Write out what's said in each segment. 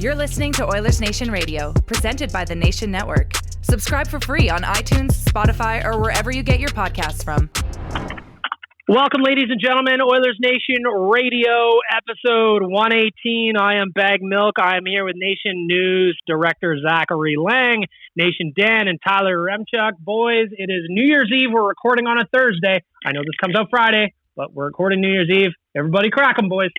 You're listening to Oilersnation Radio, presented by the Nation Network. Subscribe for free on iTunes, Spotify, or wherever you get your podcasts from. Welcome, ladies and gentlemen, Oilers Nation Radio, episode 118. I am Bag Milk. I am here with Nation News Director Zachary Lang, Nation Dan, and Tyler Remchuk. Boys, it is New Year's Eve. We're recording on a Thursday. I know this comes out Friday, but we're recording New Year's Eve. Everybody crack 'em, boys.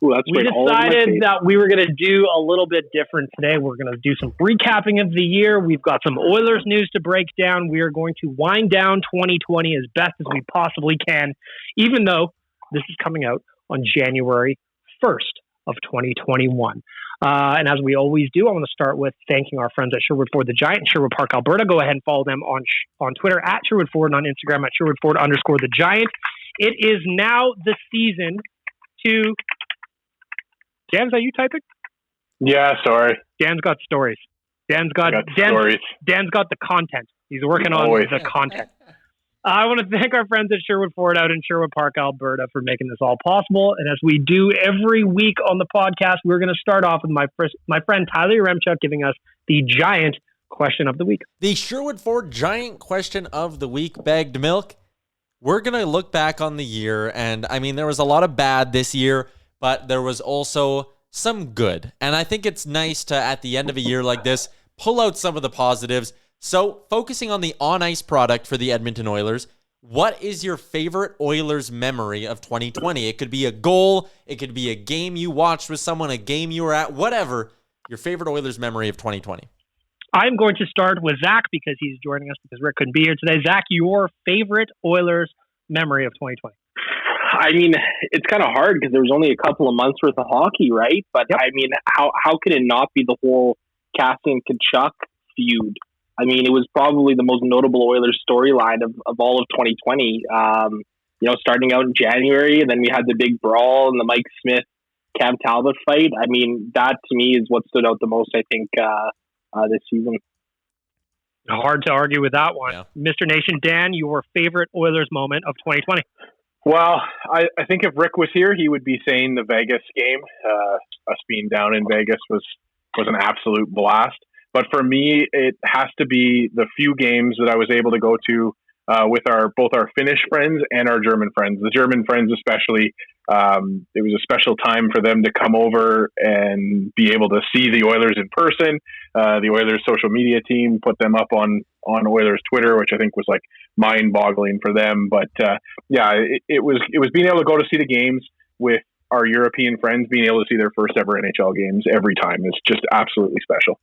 Ooh, we decided that we were going to do a little bit different today. We're going to do some recapping of the year. We've got some Oilers news to break down. We are going to wind down 2020 as best as we possibly can, even though this is coming out on January 1st of 2021. And as we always do, I want to start with thanking our friends at Sherwood Ford the Giant in Sherwood Park, Alberta. Go ahead and follow them on Twitter at Sherwood Ford and on Instagram at Sherwood Ford _the Giant. It is now the season to... Dan, are you typing? Yeah, sorry. Dan's got stories. Dan's got the content. He's working on the content. I want to thank our friends at Sherwood Ford out in Sherwood Park, Alberta, for making this all possible. And as we do every week on the podcast, we're going to start off with my friend Tyler Remchuk giving us the Giant question of the week. The Sherwood Ford Giant question of the week, Bagged Milk. We're going to look back on the year, and I mean, there was a lot of bad this year, but there was also some good. And I think it's nice to, at the end of a year like this, pull out some of the positives. So, focusing on the on-ice product for the Edmonton Oilers, what is your favorite Oilers memory of 2020? It could be a goal, it could be a game you watched with someone, a game you were at, whatever. Your favorite Oilers memory of 2020. I'm going to start with Zach because he's joining us because Rick couldn't be here today. Zach, your favorite Oilers memory of 2020? I mean, it's kind of hard because there was only a couple of months worth of hockey, right? But yep. I mean, how could it not be the whole Cassian Tkachuk feud? I mean, it was probably the most notable Oilers storyline of all of 2020. Starting out in January, and then we had the big brawl and the Mike Smith Cam Talbot fight. I mean, that to me is what stood out the most, I think, this season. Hard to argue with that one. Yeah. Mr. Nation, Dan, your favorite Oilers moment of 2020? Well, I think if Rick was here, he would be saying the Vegas game. Us being down in Vegas was an absolute blast. But for me, it has to be the few games that I was able to go to with both our Finnish friends and our German friends. The German friends especially, it was a special time for them to come over and be able to see the Oilers in person. The Oilers social media team put them up on Oilers Twitter, which I think was like mind-boggling for them. But it was being able to go to see the games with our European friends, being able to see their first ever NHL games every time is just absolutely special.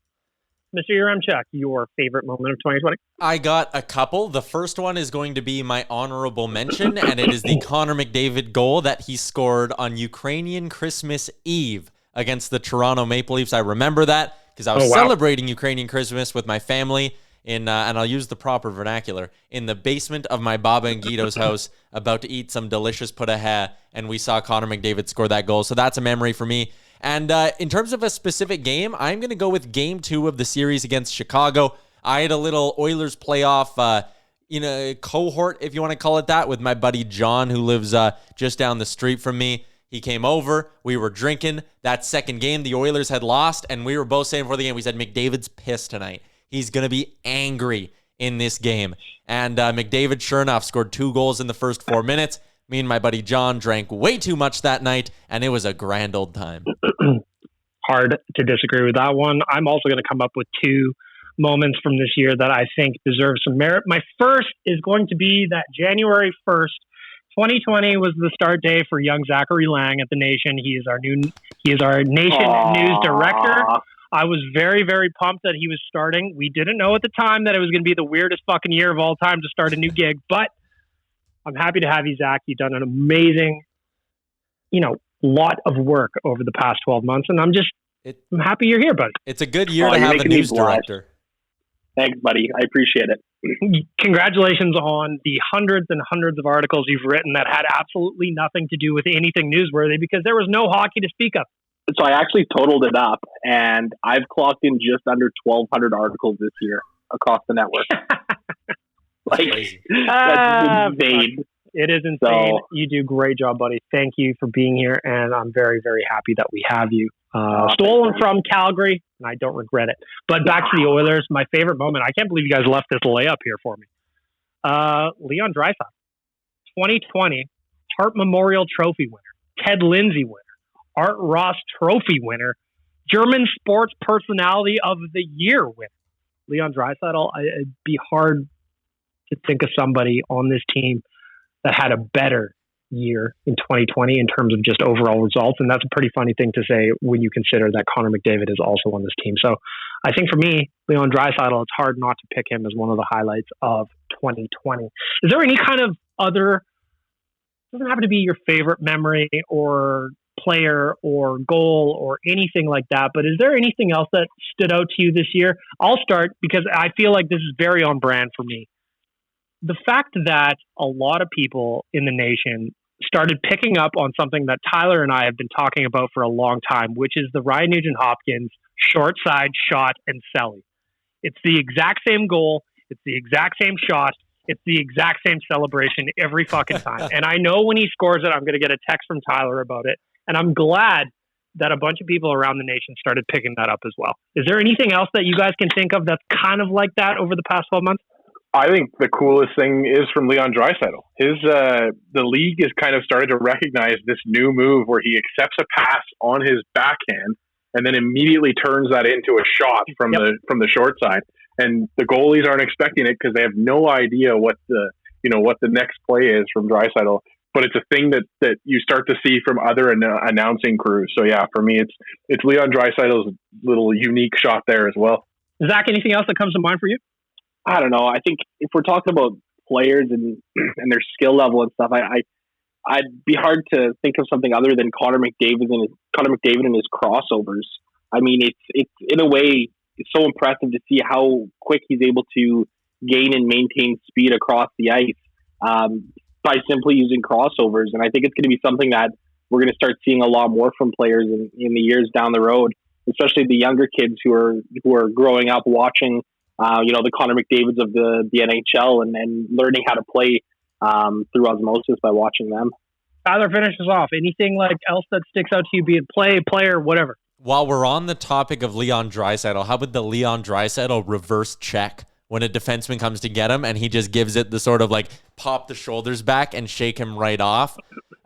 Mr. Yaremchuk, your favorite moment of 2020? I got a couple. The first one is going to be my honorable mention, and it is the Connor McDavid goal that he scored on Ukrainian Christmas Eve against the Toronto Maple Leafs. I remember that because I was celebrating Ukrainian Christmas with my family in, and I'll use the proper vernacular, in the basement of my Baba and Guido's house, about to eat some delicious putahe, and we saw Connor McDavid score that goal. So that's a memory for me. And in terms of a specific game, I'm going to go with Game 2 of the series against Chicago. I had a little Oilers playoff cohort, if you want to call it that, with my buddy John, who lives just down the street from me. He came over. We were drinking. That second game, the Oilers had lost, and we were both saying before the game, we said, McDavid's pissed tonight. He's going to be angry in this game. And McDavid, sure enough, scored 2 goals in the first 4 minutes. Me and my buddy John drank way too much that night, and it was a grand old time. Hard to disagree with that one. I'm also going to come up with 2 moments from this year that I think deserve some merit. My first is going to be that January 1st, 2020 was the start day for young Zachary Lang at the Nation. He is our Nation News Director. I was very, very pumped that he was starting. We didn't know at the time that it was going to be the weirdest fucking year of all time to start a new gig, but I'm happy to have you, Zach. You've done an amazing, lot of work over the past 12 months, and I'm happy you're here, buddy. It's a good year to have a news director. Thanks, buddy. I appreciate it. Congratulations on the hundreds and hundreds of articles you've written that had absolutely nothing to do with anything newsworthy because there was no hockey to speak of. So I actually totaled it up, and I've clocked in just under 1,200 articles this year across the network. That's insane. It is insane. So, you do a great job, buddy. Thank you for being here, and I'm very, very happy that we have you. Stolen from Calgary, and I don't regret it. But back to the Oilers, my favorite moment. I can't believe you guys left this layup here for me. Leon Draisaitl, 2020 Hart Memorial Trophy winner, Ted Lindsay winner, Art Ross Trophy winner, German Sports Personality of the Year winner. Leon Draisaitl, it'd be hard to think of somebody on this team that had a better year in 2020 in terms of just overall results. And that's a pretty funny thing to say when you consider that Connor McDavid is also on this team. So I think for me, Leon Draisaitl, it's hard not to pick him as one of the highlights of 2020. Is there any kind of other, it doesn't have to be your favorite memory or player or goal or anything like that, but is there anything else that stood out to you this year? I'll start because I feel like this is very on brand for me. The fact that a lot of people in the nation started picking up on something that Tyler and I have been talking about for a long time, which is the Ryan Nugent Hopkins short side shot and celly. It's the exact same goal. It's the exact same shot. It's the exact same celebration every fucking time. And I know when he scores it, I'm going to get a text from Tyler about it. And I'm glad that a bunch of people around the nation started picking that up as well. Is there anything else that you guys can think of that's kind of like that over the past 12 months? I think the coolest thing is from Leon Draisaitl. The league has kind of started to recognize this new move where he accepts a pass on his backhand and then immediately turns that into a shot from the short side. And the goalies aren't expecting it because they have no idea what the next play is from Draisaitl. But it's a thing that you start to see from other announcing crews. So yeah, for me, it's Leon Draisaitl's little unique shot there as well. Zach, anything else that comes to mind for you? I don't know. I think if we're talking about players and their skill level and stuff, I'd be hard to think of something other than Connor McDavid and his crossovers. I mean, it's in a way, it's so impressive to see how quick he's able to gain and maintain speed across the ice by simply using crossovers. And I think it's going to be something that we're going to start seeing a lot more from players in the years down the road, especially the younger kids who are growing up watching the Connor McDavids of the NHL and learning how to play through osmosis by watching them. Tyler, finishes off. Anything like else that sticks out to you, be it player, whatever? While we're on the topic of Leon Draisaitl, how about the Leon Draisaitl reverse check when a defenseman comes to get him and he just gives it the sort of like pop the shoulders back and shake him right off?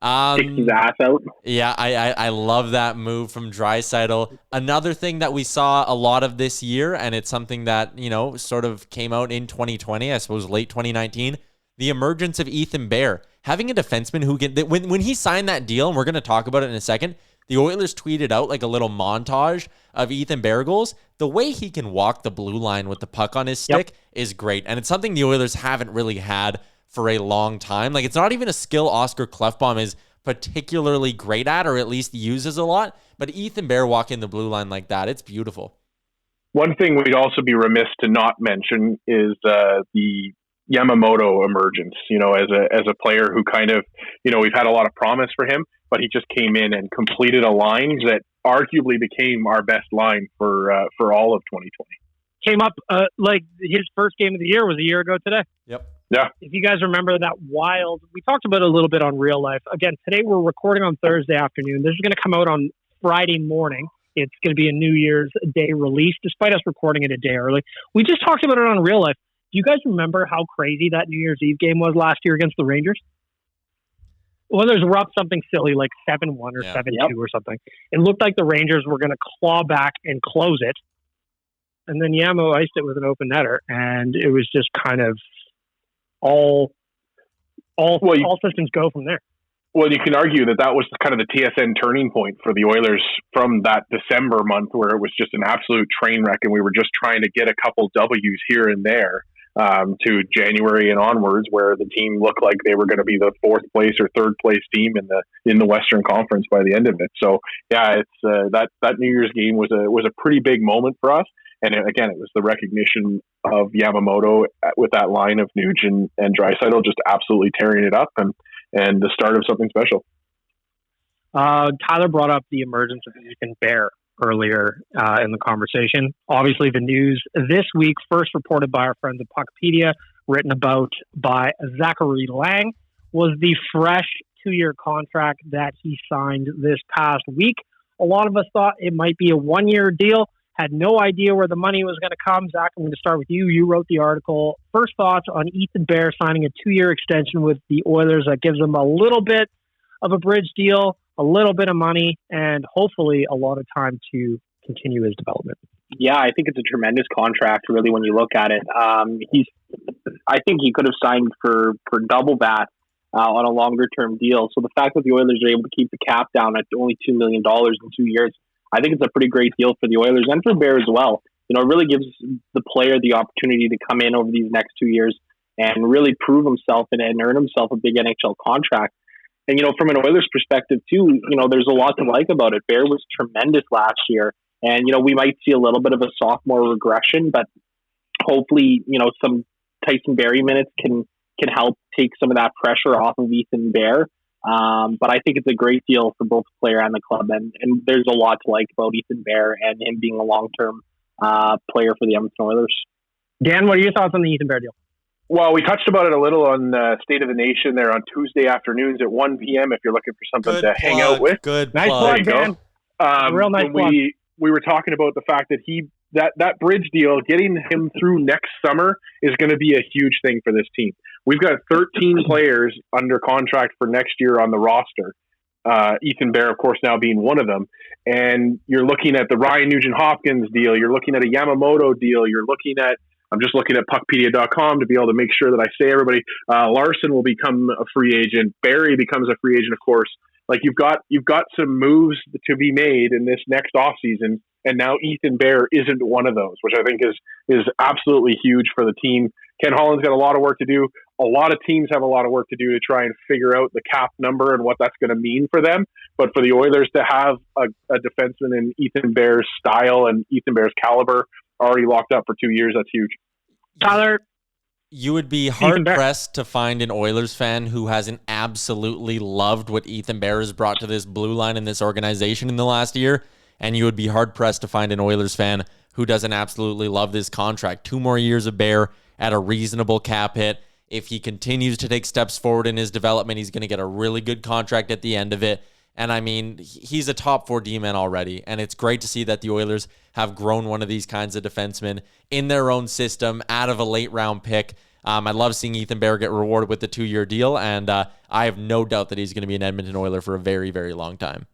Kicks his ass out. Yeah, I love that move from Draisaitl. Another thing that we saw a lot of this year, and it's something that, sort of came out in 2020, I suppose late 2019, the emergence of Ethan Bear. Having a defenseman who can, when he signed that deal, and we're going to talk about it in a second, the Oilers tweeted out like a little montage of Ethan Bear goals. The way he can walk the blue line with the puck on his stick is great. And it's something the Oilers haven't really had for a long time. Like, it's not even a skill Oscar Klefbom is particularly great at, or at least uses a lot. But Ethan Bear walking the blue line like that, it's beautiful. One thing we'd also be remiss to not mention is the Yamamoto emergence, as a player who kind of, we've had a lot of promise for him, but he just came in and completed a line that arguably became our best line for all of 2020. Came up like his first game of the year was a year ago today. Yep. Yeah. If you guys remember that wild, we talked about it a little bit on Real Life. Again, today we're recording on Thursday afternoon. This is going to come out on Friday morning. It's going to be a New Year's Day release, despite us recording it a day early. We just talked about it on Real Life. Do you guys remember how crazy that New Year's Eve game was last year against the Rangers? Oilers were up something silly like 7-1 or 7-2 or something. It looked like the Rangers were going to claw back and close it. And then Yamo iced it with an open netter. And it was just kind of all systems go from there. Well, you can argue that was kind of the TSN turning point for the Oilers from that December month where it was just an absolute train wreck and we were just trying to get a couple W's here and there to January and onwards where the team looked like they were going to be the fourth place or third place team in the Western Conference by the end of it. So yeah, it's that New Year's game was a pretty big moment for us. And again, it was the recognition of Yamamoto with that line of Nugent and Draisaitl just absolutely tearing it up and the start of something special. Tyler brought up the emergence of Ethan Bear earlier in the conversation. Obviously, the news this week, first reported by our friends at Puckpedia, written about by Zachary Lang, was the fresh 2-year contract that he signed this past week. A lot of us thought it might be a 1-year deal, had no idea where the money was going to come. Zach, I'm going to start with you. You wrote the article. First thoughts on Ethan Bear signing a 2-year extension with the Oilers that gives him a little bit of a bridge deal, a little bit of money, and hopefully a lot of time to continue his development. Yeah, I think it's a tremendous contract, really, when you look at it. I think he could have signed for double that on a longer-term deal. So the fact that the Oilers are able to keep the cap down at only $2 million in 2 years, I think it's a pretty great deal for the Oilers and for Bear as well. You know, it really gives the player the opportunity to come in over these next 2 years and really prove himself and earn himself a big NHL contract. And, you know, from an Oilers perspective, too, you know, there's a lot to like about it. Bear was tremendous last year. And, you know, we might see a little bit of a sophomore regression, but hopefully, you know, some Tyson Barrie minutes can help take some of that pressure off of Ethan Bear. But I think it's a great deal for both the player and the club. And there's a lot to like about Ethan Bear and him being a long-term player for the Edmonton Oilers. Dan, what are your thoughts on the Ethan Bear deal? Well, we touched about it a little on State of the Nation there on Tuesday afternoons at 1 p.m. if you're looking for something to hang out with. Good nice plug. plug, Dan. Real nice plug. We were talking about the fact that that bridge deal, getting him through next summer, is going to be a huge thing for this team. We've got 13 players under contract for next year on the roster. Ethan Bear, of course, now being one of them. And you're looking at the Ryan Nugent Hopkins deal. You're looking at a Yamamoto deal. You're looking at, I'm just looking at puckpedia.com to be able to make sure that I say everybody. Larson will become a free agent. Barrie becomes a free agent, of course. Like you've got some moves to be made in this next offseason, and now Ethan Bear isn't one of those, which I think is absolutely huge for the team. Ken Holland's got a lot of work to do. A lot of teams have a lot of work to do to try and figure out the cap number and what that's going to mean for them. But for the Oilers to have a defenseman in Ethan Bear's style and Ethan Bear's caliber already locked up for 2 years, that's huge. Tyler, you would be hard-pressed to find an Oilers fan who hasn't absolutely loved what Ethan Bear has brought to this blue line in this organization in the last year, and you would be hard-pressed to find an Oilers fan who doesn't absolutely love this contract. 2 more years of Bear at a reasonable cap hit. If he continues to take steps forward in his development, he's going to get a really good contract at the end of it. And I mean, he's a top 4 D-man already, and it's great to see that the Oilers have grown one of these kinds of defensemen in their own system out of a late-round pick. I love seeing Ethan Bear get rewarded with the 2-year deal, and I have no doubt that he's going to be an Edmonton Oiler for a very, very long time.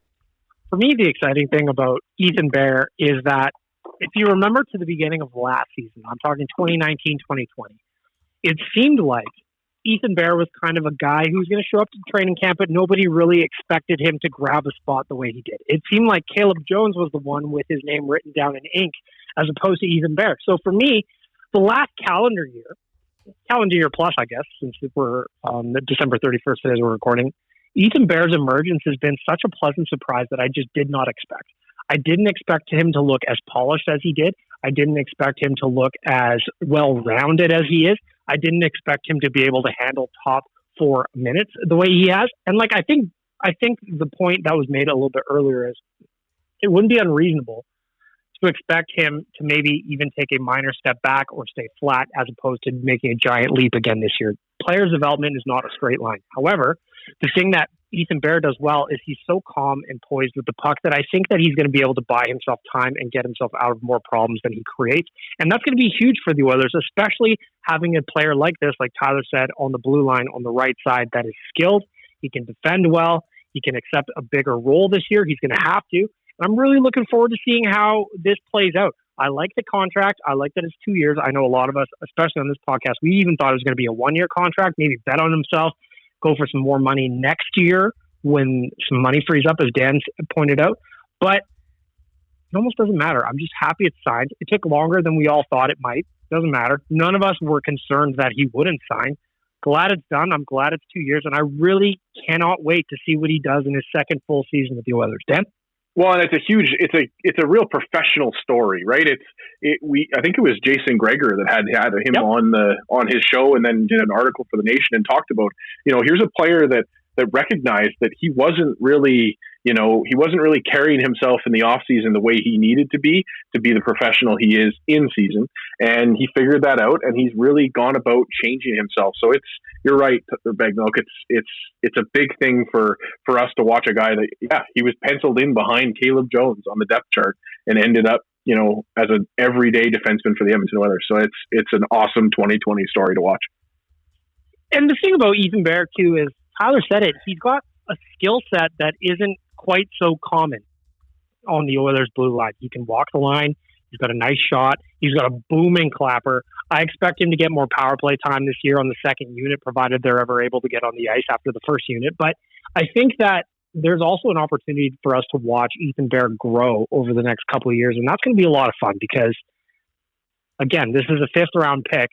For me, the exciting thing about Ethan Bear is that if you remember to the beginning of last season, I'm talking 2019, 2020, it seemed like Ethan Bear was kind of a guy who was going to show up to training camp, but nobody really expected him to grab a spot the way he did. It seemed like Caleb Jones was the one with his name written down in ink as opposed to Ethan Bear. So for me, the last calendar year plus, I guess, since we're on December 31st as we're recording, Ethan Bear's emergence has been such a pleasant surprise that I just did not expect. I didn't expect him to look as polished as he did. I didn't expect him to look as well-rounded as he is. I didn't expect him to be able to handle top 4 minutes the way he has. And like I think the point that was made a little bit earlier is it wouldn't be unreasonable to expect him to maybe even take a minor step back or stay flat as opposed to making a giant leap again this year. Players' development is not a straight line. However, the thing that Ethan Bear does well is he's so calm and poised with the puck that I think that he's going to be able to buy himself time and get himself out of more problems than he creates. And that's going to be huge for the Oilers, especially having a player like this, like Tyler said, on the blue line on the right side that is skilled. He can defend well. He can accept a bigger role this year. He's going to have to. And I'm really looking forward to seeing how this plays out. I like the contract. I like that it's 2 years. I know a lot of us, especially on this podcast, we even thought it was going to be a 1-year contract, maybe bet on himself, go for some more money next year when some money frees up, as Dan pointed out. But it almost doesn't matter. I'm just happy it's signed. It took longer than we all thought it might. Doesn't matter. None of us were concerned that he wouldn't sign. Glad it's done. I'm glad it's 2 years, and I really cannot wait to see what he does in his second full season with the Oilers. Dan? Well, and it's a real professional story, right? I think it was Jason Greger that had him on his show and then did an article for the Nation and talked about, here's a player that recognized that he wasn't really, he wasn't really carrying himself in the offseason the way he needed to be the professional he is in season. And he figured that out, and he's really gone about changing himself. So you're right, Bag Milk. It's a big thing for us to watch a guy that, he was penciled in behind Caleb Jones on the depth chart and ended up, as an everyday defenseman for the Edmonton Oilers. So it's an awesome 2020 story to watch. And the thing about Ethan Bear, too, is Tyler said it. He's got a skill set that isn't quite so common on the Oilers blue line. He can walk the line. He's got a nice shot. He's got a booming clapper. I expect him to get more power play time this year on the second unit, provided they're ever able to get on the ice after the first unit. But I think that there's also an opportunity for us to watch Ethan Bear grow over the next couple of years. And that's going to be a lot of fun because, again, this is a 5th-round pick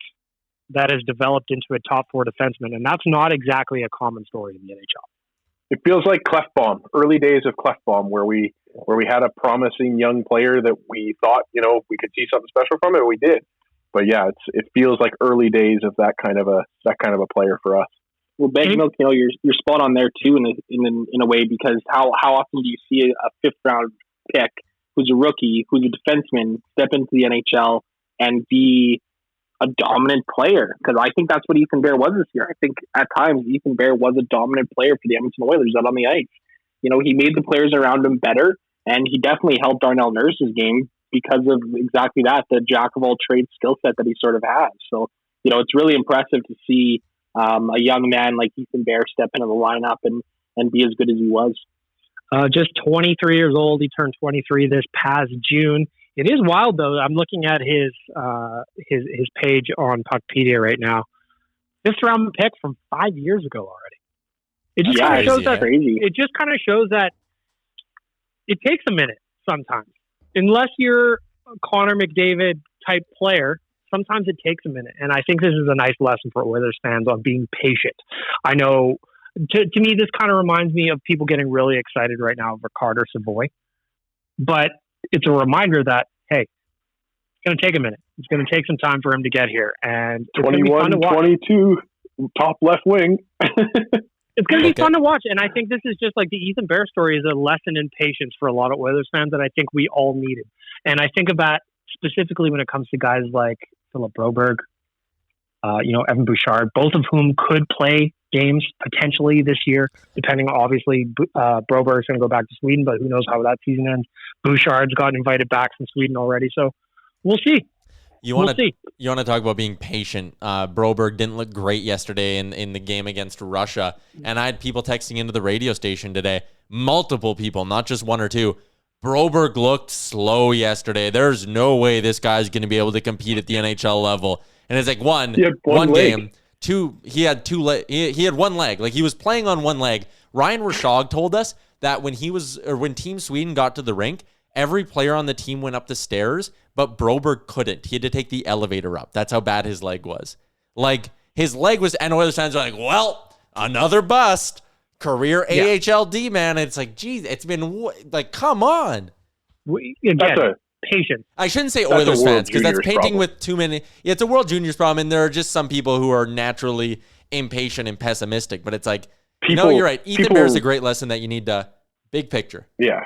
that has developed into a top 4 defenseman. And that's not exactly a common story in the NHL. It feels like Clefbaum, early days of Clefbaum, where we had a promising young player that we thought, we could see something special from it, and we did. But yeah, it feels like early days of that kind of a player for us. Well, Bag Milk, you're spot on there too in a way, because how often do you see a 5th-round pick who's a rookie, who's a defenseman, step into the NHL and be a dominant player? Because I think that's what Ethan Bear was this year. I think at times Ethan Bear was a dominant player for the Edmonton Oilers out on the ice. He made the players around him better, and he definitely helped Darnell Nurse's game because of exactly that, the jack of all trades skill set that he sort of has. So, it's really impressive to see a young man like Ethan Bear step into the lineup and be as good as he was. Just 23 years old. He turned 23 this past June. It is wild, though. I'm looking at his page on Puckpedia right now. 5th-round pick from 5 years ago already. It just kind of shows that. Crazy. It just kind of shows that it takes a minute sometimes. Unless you're a Connor McDavid type player, sometimes it takes a minute. And I think this is a nice lesson for Oilers fans on being patient. I know, to me, this kind of reminds me of people getting really excited right now over Carter Savoy. But it's a reminder that, hey, it's going to take a minute. It's going to take some time for him to get here. And it's 21, 22, top left wing. It's going to be fun to watch. And I think this is just like the Ethan Bear story is a lesson in patience for a lot of Oilers fans that I think we all needed. And I think of that specifically when it comes to guys like Philip Broberg, Evan Bouchard, both of whom could play games potentially this year, depending on, obviously, Broberg's going to go back to Sweden, but who knows how that season ends. Bouchard's gotten invited back from Sweden already, so we'll see. You want to talk about being patient. Broberg didn't look great yesterday in the game against Russia, and I had people texting into the radio station today, multiple people, not just one or two. Broberg looked slow yesterday. There's no way this guy's going to be able to compete at the NHL level. And it's like one game, two. He had one leg. Like, he was playing on one leg. Ryan Rashog told us that when Team Sweden got to the rink, every player on the team went up the stairs, but Broberg couldn't. He had to take the elevator up. That's how bad his leg was. Like, his leg was, and Oilers fans are like, well, another bust. Career AHL D, man. It's like, geez, it's been like, come on. Patience. I shouldn't say Oilers fans, because that's painting with too many. Yeah, it's a World Juniors problem, and there are just some people who are naturally impatient and pessimistic. But it's like, you're right. Ethan Bear's a great lesson that you need to big picture. Yeah.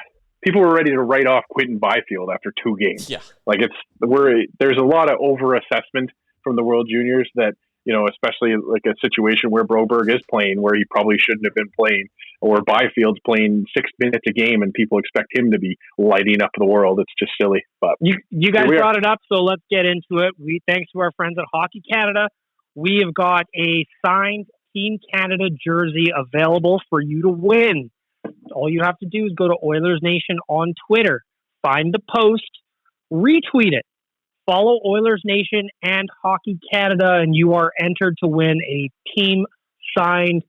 People were ready to write off Quinton Byfield after 2 games. Yeah. Like, there's a lot of over-assessment from the World Juniors that, especially like a situation where Broberg is playing where he probably shouldn't have been playing, or Byfield's playing 6 minutes a game and people expect him to be lighting up the world. It's just silly. But you guys brought it up, so let's get into it. Thanks to our friends at Hockey Canada, we have got a signed Team Canada jersey available for you to win. All you have to do is go to Oilers Nation on Twitter, find the post, retweet it, follow Oilers Nation and Hockey Canada, and you are entered to win a team-signed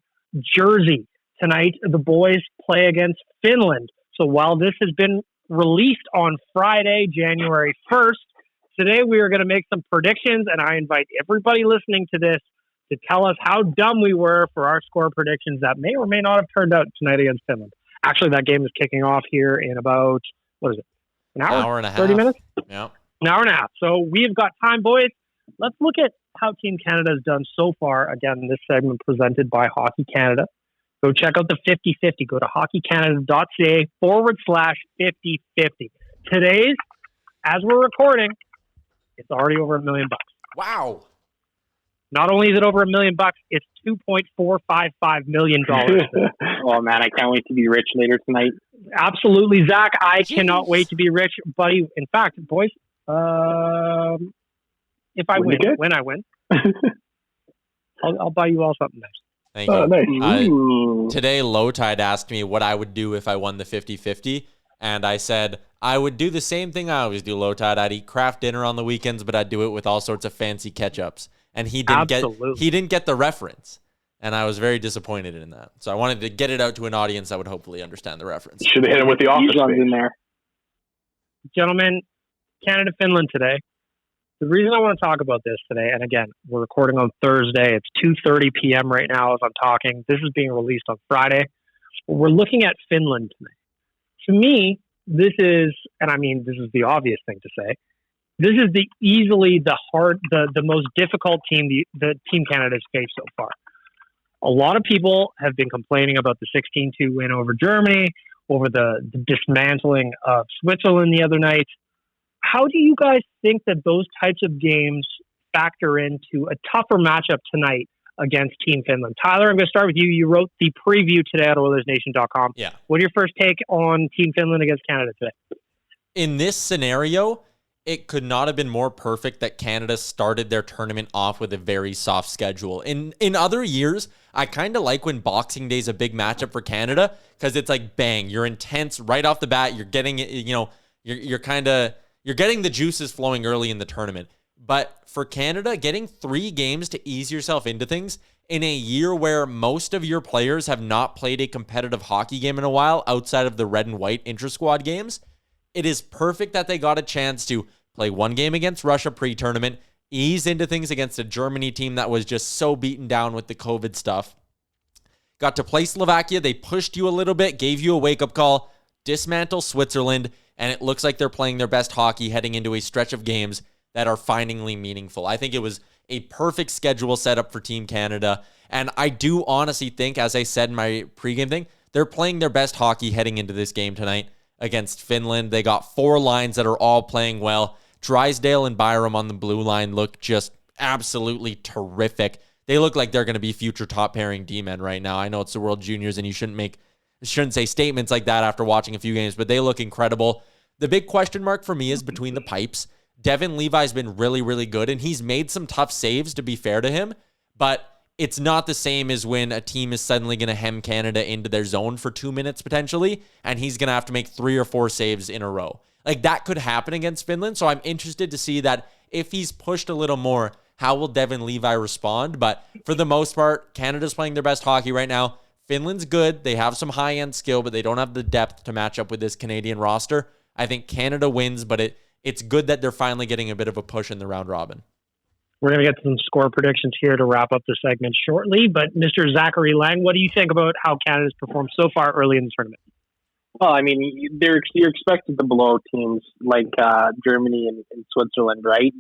jersey. Tonight, the boys play against Finland. So while this has been released on Friday, January 1st, today we are going to make some predictions, and I invite everybody listening to this to tell us how dumb we were for our score predictions that may or may not have turned out tonight against Finland. Actually, that game is kicking off here in about, what is it, an hour and a half. 30 minutes? Yeah. An hour and a half. So we've got time, boys. Let's look at how Team Canada has done so far. Again, this segment presented by Hockey Canada. Go check out the 50-50. Go to hockeycanada.ca/50-50. Today's, as we're recording, it's already over $1 million. Wow. Not only is it over $1 million, it's $2.455 million. Oh man, I can't wait to be rich later tonight. Absolutely, Zach. I cannot wait to be rich, buddy. In fact, boys, if I when I win, I'll buy you all something nice. Thank you. Oh, nice. Today, Low Tide asked me what I would do if I won the 50-50, and I said I would do the same thing I always do, Low Tide. I'd eat craft dinner on the weekends, but I'd do it with all sorts of fancy ketchups. And he didn't get the reference, and I was very disappointed in that. So I wanted to get it out to an audience that would hopefully understand the reference. Should have hit him with the office in there. Gentlemen, Canada-Finland today. The reason I want to talk about this today, and again, we're recording on Thursday. It's 2:30 p.m. right now as I'm talking. This is being released on Friday. We're looking at Finland tonight. To me, this is, and I mean, this is the obvious thing to say, this is easily the most difficult team the Team Canada's faced so far. A lot of people have been complaining about the 16-2 win over Germany, over the dismantling of Switzerland the other night. How do you guys think that those types of games factor into a tougher matchup tonight against Team Finland? Tyler, I'm going to start with you. You wrote the preview today at Oilersnation.com. Yeah. What are your first take on Team Finland against Canada today? In this scenario, it could not have been more perfect that Canada started their tournament off with a very soft schedule. In other years, I kind of like when Boxing Day is a big matchup for Canada because it's like, bang, you're intense right off the bat. You're getting, you're getting the juices flowing early in the tournament. But for Canada, getting 3 games to ease yourself into things in a year where most of your players have not played a competitive hockey game in a while outside of the red and white intra-squad games, it is perfect that they got a chance to play 1 game against Russia pre-tournament, ease into things against a Germany team that was just so beaten down with the COVID stuff. Got to play Slovakia. They pushed you a little bit, gave you a wake-up call, dismantle Switzerland, and it looks like they're playing their best hockey heading into a stretch of games that are finally meaningful. I think it was a perfect schedule setup for Team Canada, and I do honestly think, as I said in my pregame thing, they're playing their best hockey heading into this game tonight against Finland. They got 4 lines that are all playing well. Drysdale and Byram on the blue line look just absolutely terrific. They look like they're going to be future top pairing D-men right now. I know it's the World Juniors, and you shouldn't say statements like that after watching a few games, but they look incredible. The big question mark for me is between the pipes. Devin Levi's been really, really good, and he's made some tough saves, to be fair to him, but it's not the same as when a team is suddenly going to hem Canada into their zone for 2 minutes potentially, and he's going to have to make 3 or 4 saves in a row. Like, that could happen against Finland, so I'm interested to see that if he's pushed a little more, how will Devin Levi respond? But for the most part, Canada's playing their best hockey right now. Finland's good. They have some high-end skill, but they don't have the depth to match up with this Canadian roster. I think Canada wins, but it's good that they're finally getting a bit of a push in the round robin. We're going to get some score predictions here to wrap up the segment shortly, but Mr. Zachary Lang, what do you think about how Canada's performed so far early in the tournament? Well, I mean, you're expected to blow teams like Germany and Switzerland, right?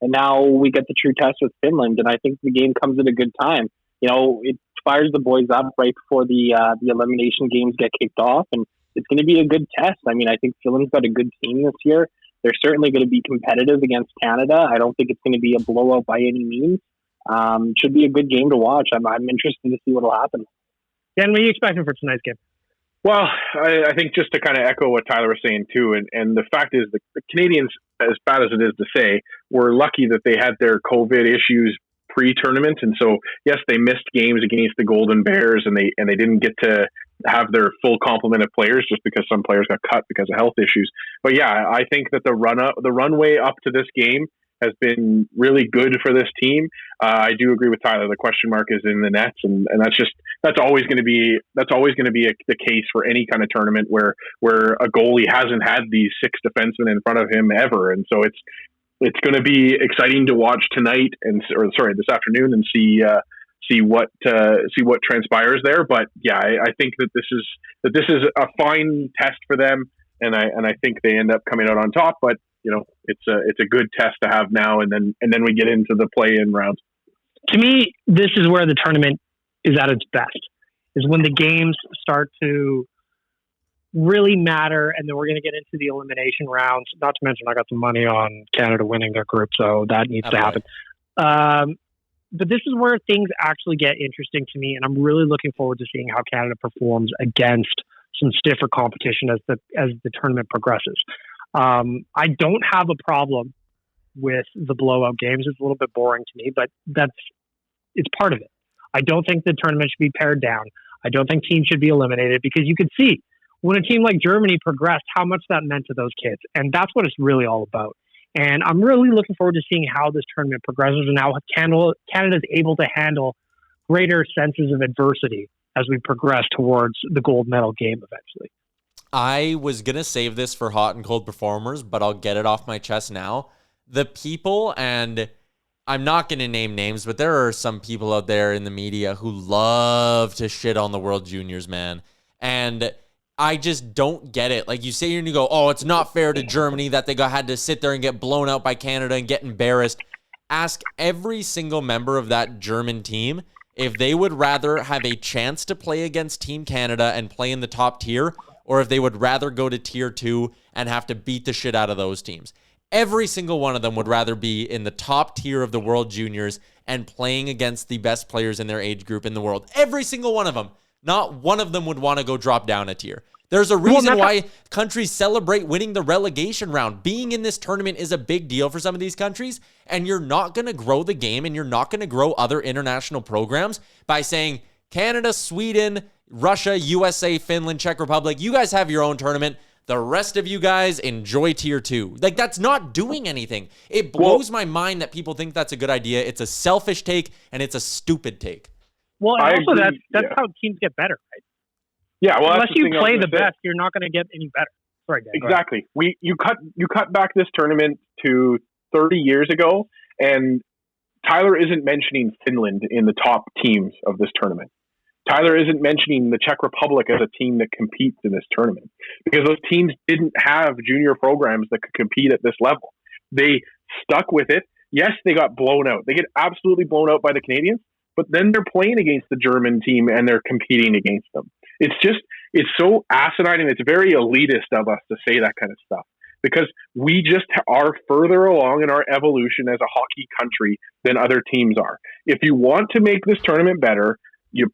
And now we get the true test with Finland, and I think the game comes at a good time. It fires the boys up right before the elimination games get kicked off, and it's going to be a good test. I mean, I think Finland's got a good team this year. They're certainly going to be competitive against Canada. I don't think it's going to be a blowout by any means. Should be a good game to watch. I'm interested to see what will happen. Dan, what are you expecting for tonight's game? Well, I think just to kind of echo what Tyler was saying too, and the fact is the Canadians, as bad as it is to say, were lucky that they had their COVID issues pre-tournament, and so yes, they missed games against the Golden Bears, and they didn't get to have their full complement of players just because some players got cut because of health issues. But yeah, I think that the runway up to this game has been really good for this team. I do agree with Tyler. The question mark is in the nets, and that's always going to be the case for any kind of tournament where a goalie hasn't had these 6 defensemen in front of him ever, and so it's going to be exciting to watch tonight this afternoon and see what transpires there. But yeah, I think that this is a fine test for them, and I think they end up coming out on top. But it's a good test to have now, and then we get into the play-in round. To me, this is where the tournament is at its best. is when the games start to really matter, and then we're going to get into the elimination rounds. Not to mention, I got some money on Canada winning their group, so that needs to happen. But this is where things actually get interesting to me, and I'm really looking forward to seeing how Canada performs against some stiffer competition as the tournament progresses. I don't have a problem with the blowout games. It's a little bit boring to me, but it's part of it. I don't think the tournament should be pared down. I don't think teams should be eliminated, because you could see when a team like Germany progressed, how much that meant to those kids. And that's what it's really all about. And I'm really looking forward to seeing how this tournament progresses and how Canada's able to handle greater senses of adversity as we progress towards the gold medal game eventually. I was going to save this for hot and cold performers, but I'll get it off my chest now. The people, and I'm not going to name names, but there are some people out there in the media who love to shit on the World Juniors, man. And I just don't get it. Like, you sit here and you go, oh, it's not fair to Germany that they had to sit there and get blown out by Canada and get embarrassed. Ask every single member of that German team if they would rather have a chance to play against Team Canada and play in the top tier, or if they would rather go to tier 2 and have to beat the shit out of those teams. Every single one of them would rather be in the top tier of the World Juniors and playing against the best players in their age group in the world. Every single one of them. Not one of them would want to go drop down a tier. There's a reason why countries celebrate winning the relegation round. Being in this tournament is a big deal for some of these countries, and you're not going to grow the game and you're not going to grow other international programs by saying Canada, Sweden, Russia, USA, Finland, Czech Republic, you guys have your own tournament. The rest of you guys enjoy tier 2. Like, that's not doing anything. It blows my mind that people think that's a good idea. It's a selfish take, and it's a stupid take. Well, and also that's how teams get better, right? Yeah, well, unless you play the best, you're not going to get any better. Sorry, Dan, exactly. You cut back this tournament to 30 years ago, and Tyler isn't mentioning Finland in the top teams of this tournament. Tyler isn't mentioning the Czech Republic as a team that competes in this tournament, because those teams didn't have junior programs that could compete at this level. They stuck with it. Yes, they got blown out. They get absolutely blown out by the Canadians, but then they're playing against the German team and they're competing against them. It's so asinine, and it's very elitist of us to say that kind of stuff, because we just are further along in our evolution as a hockey country than other teams are. If you want to make this tournament better, you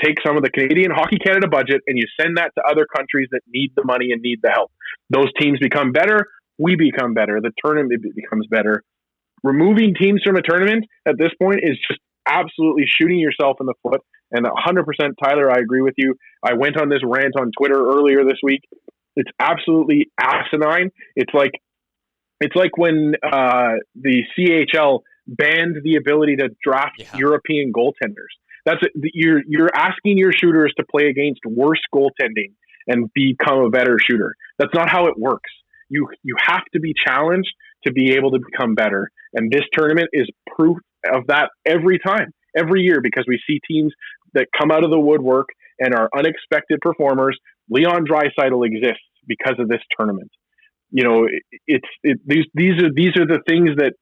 take some of the Canadian Hockey Canada budget and you send that to other countries that need the money and need the help. Those teams become better. We become better. The tournament becomes better. Removing teams from a tournament at this point is just absolutely shooting yourself in the foot. And 100%, Tyler, I agree with you. I went on this rant on Twitter earlier this week. It's absolutely asinine. It's like when the CHL banned the ability to draft European goaltenders. You're asking your shooters to play against worse goaltending and become a better shooter. That's not how it works. You have to be challenged to be able to become better. And this tournament is proof of that every year, because we see teams that come out of the woodwork and are unexpected performers. Leon Draisaitl exists because of this tournament. You know, these are the things that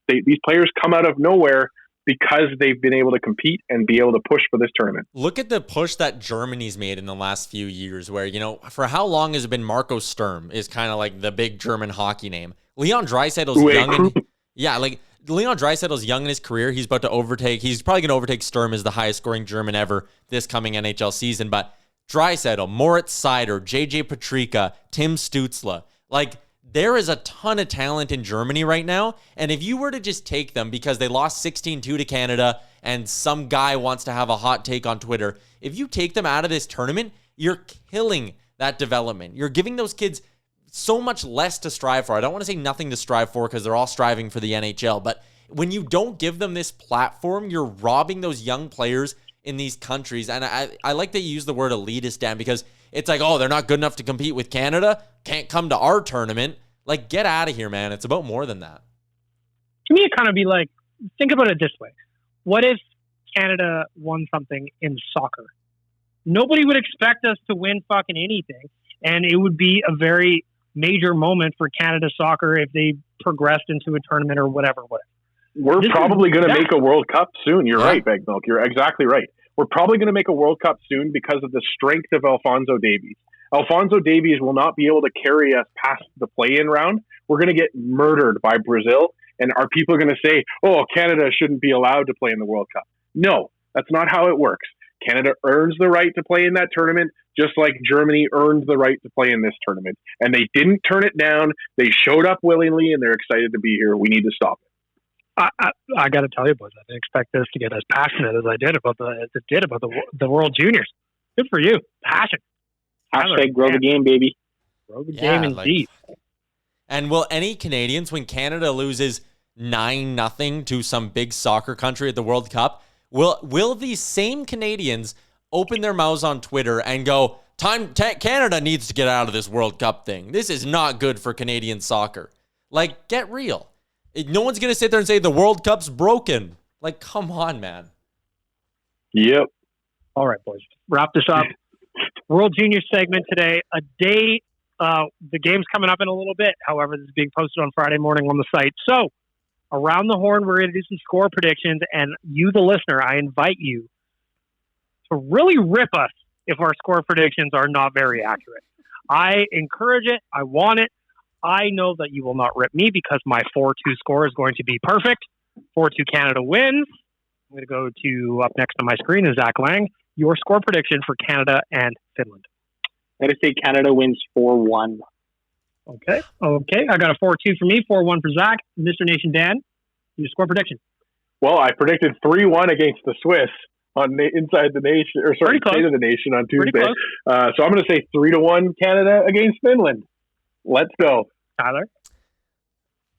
these players come out of nowhere because they've been able to compete and be able to push for this tournament. Look at the push that Germany's made in the last few years, where, you know, for how long has it been Marco Sturm is kind of like the big German hockey name. Leon Draisaitl's young. Leon Draisaitl's young in his career. He's probably going to overtake Sturm as the highest scoring German ever this coming NHL season. But Draisaitl, Moritz Seider, JJ Petrika, Tim Stützle, there is a ton of talent in Germany right now, and if you were to just take them because they lost 16-2 to Canada and some guy wants to have a hot take on Twitter, if you take them out of this tournament, you're killing that development. You're giving those kids so much less to strive for. I don't want to say nothing to strive for, because they're all striving for the NHL, but when you don't give them this platform, you're robbing those young players in these countries. And I like that you use the word elitist, Dan, because it's like, oh, they're not good enough to compete with Canada, can't come to our tournament. Like, get out of here, man. It's about more than that. To me, it kind of be like, think about it this way. What if Canada won something in soccer? Nobody would expect us to win fucking anything, and it would be a very major moment for Canada soccer if they progressed into a tournament or whatever. We're probably going to make a World Cup soon. You're right, Big Milk. You're exactly right. We're probably going to make a World Cup soon because of the strength of Alphonso Davies. Alphonso Davies will not be able to carry us past the play-in round. We're going to get murdered by Brazil. And are people going to say, oh, Canada shouldn't be allowed to play in the World Cup? No, that's not how it works. Canada earns the right to play in that tournament, just like Germany earned the right to play in this tournament. And they didn't turn it down. They showed up willingly, and they're excited to be here. We need to stop it. I got to tell you, boys, I didn't expect this to get as passionate as I did about the World Juniors. Good for you. Passion. Hashtag grow the game, baby. Grow the game indeed. And will any Canadians, when Canada loses 9-0 to some big soccer country at the World Cup, will these same Canadians open their mouths on Twitter and go, Canada needs to get out of this World Cup thing. This is not good for Canadian soccer. Like, get real. No one's going to sit there and say the World Cup's broken. Like, come on, man. Yep. All right, boys. Wrap this up. World Junior segment today. A day. The game's coming up in a little bit. However, this is being posted on Friday morning on the site. So, around the horn, we're going to do some score predictions. And you, the listener, I invite you to really rip us if our score predictions are not very accurate. I encourage it. I want it. I know that you will not rip me because my 4-2 score is going to be perfect. 4-2 Canada wins. I'm going to go to up next on my screen is Zach Lang. Your score prediction for Canada and Finland. I'm going to say Canada wins 4-1. Okay. I got a 4-2 for me, 4-1 for Zach. Mr. Nation Dan, your score prediction. Well, I predicted 3-1 against the Swiss on Inside the Nation, or sorry, State of the Nation on Tuesday. So I'm going to say 3-1 Canada against Finland. Let's go. Tyler?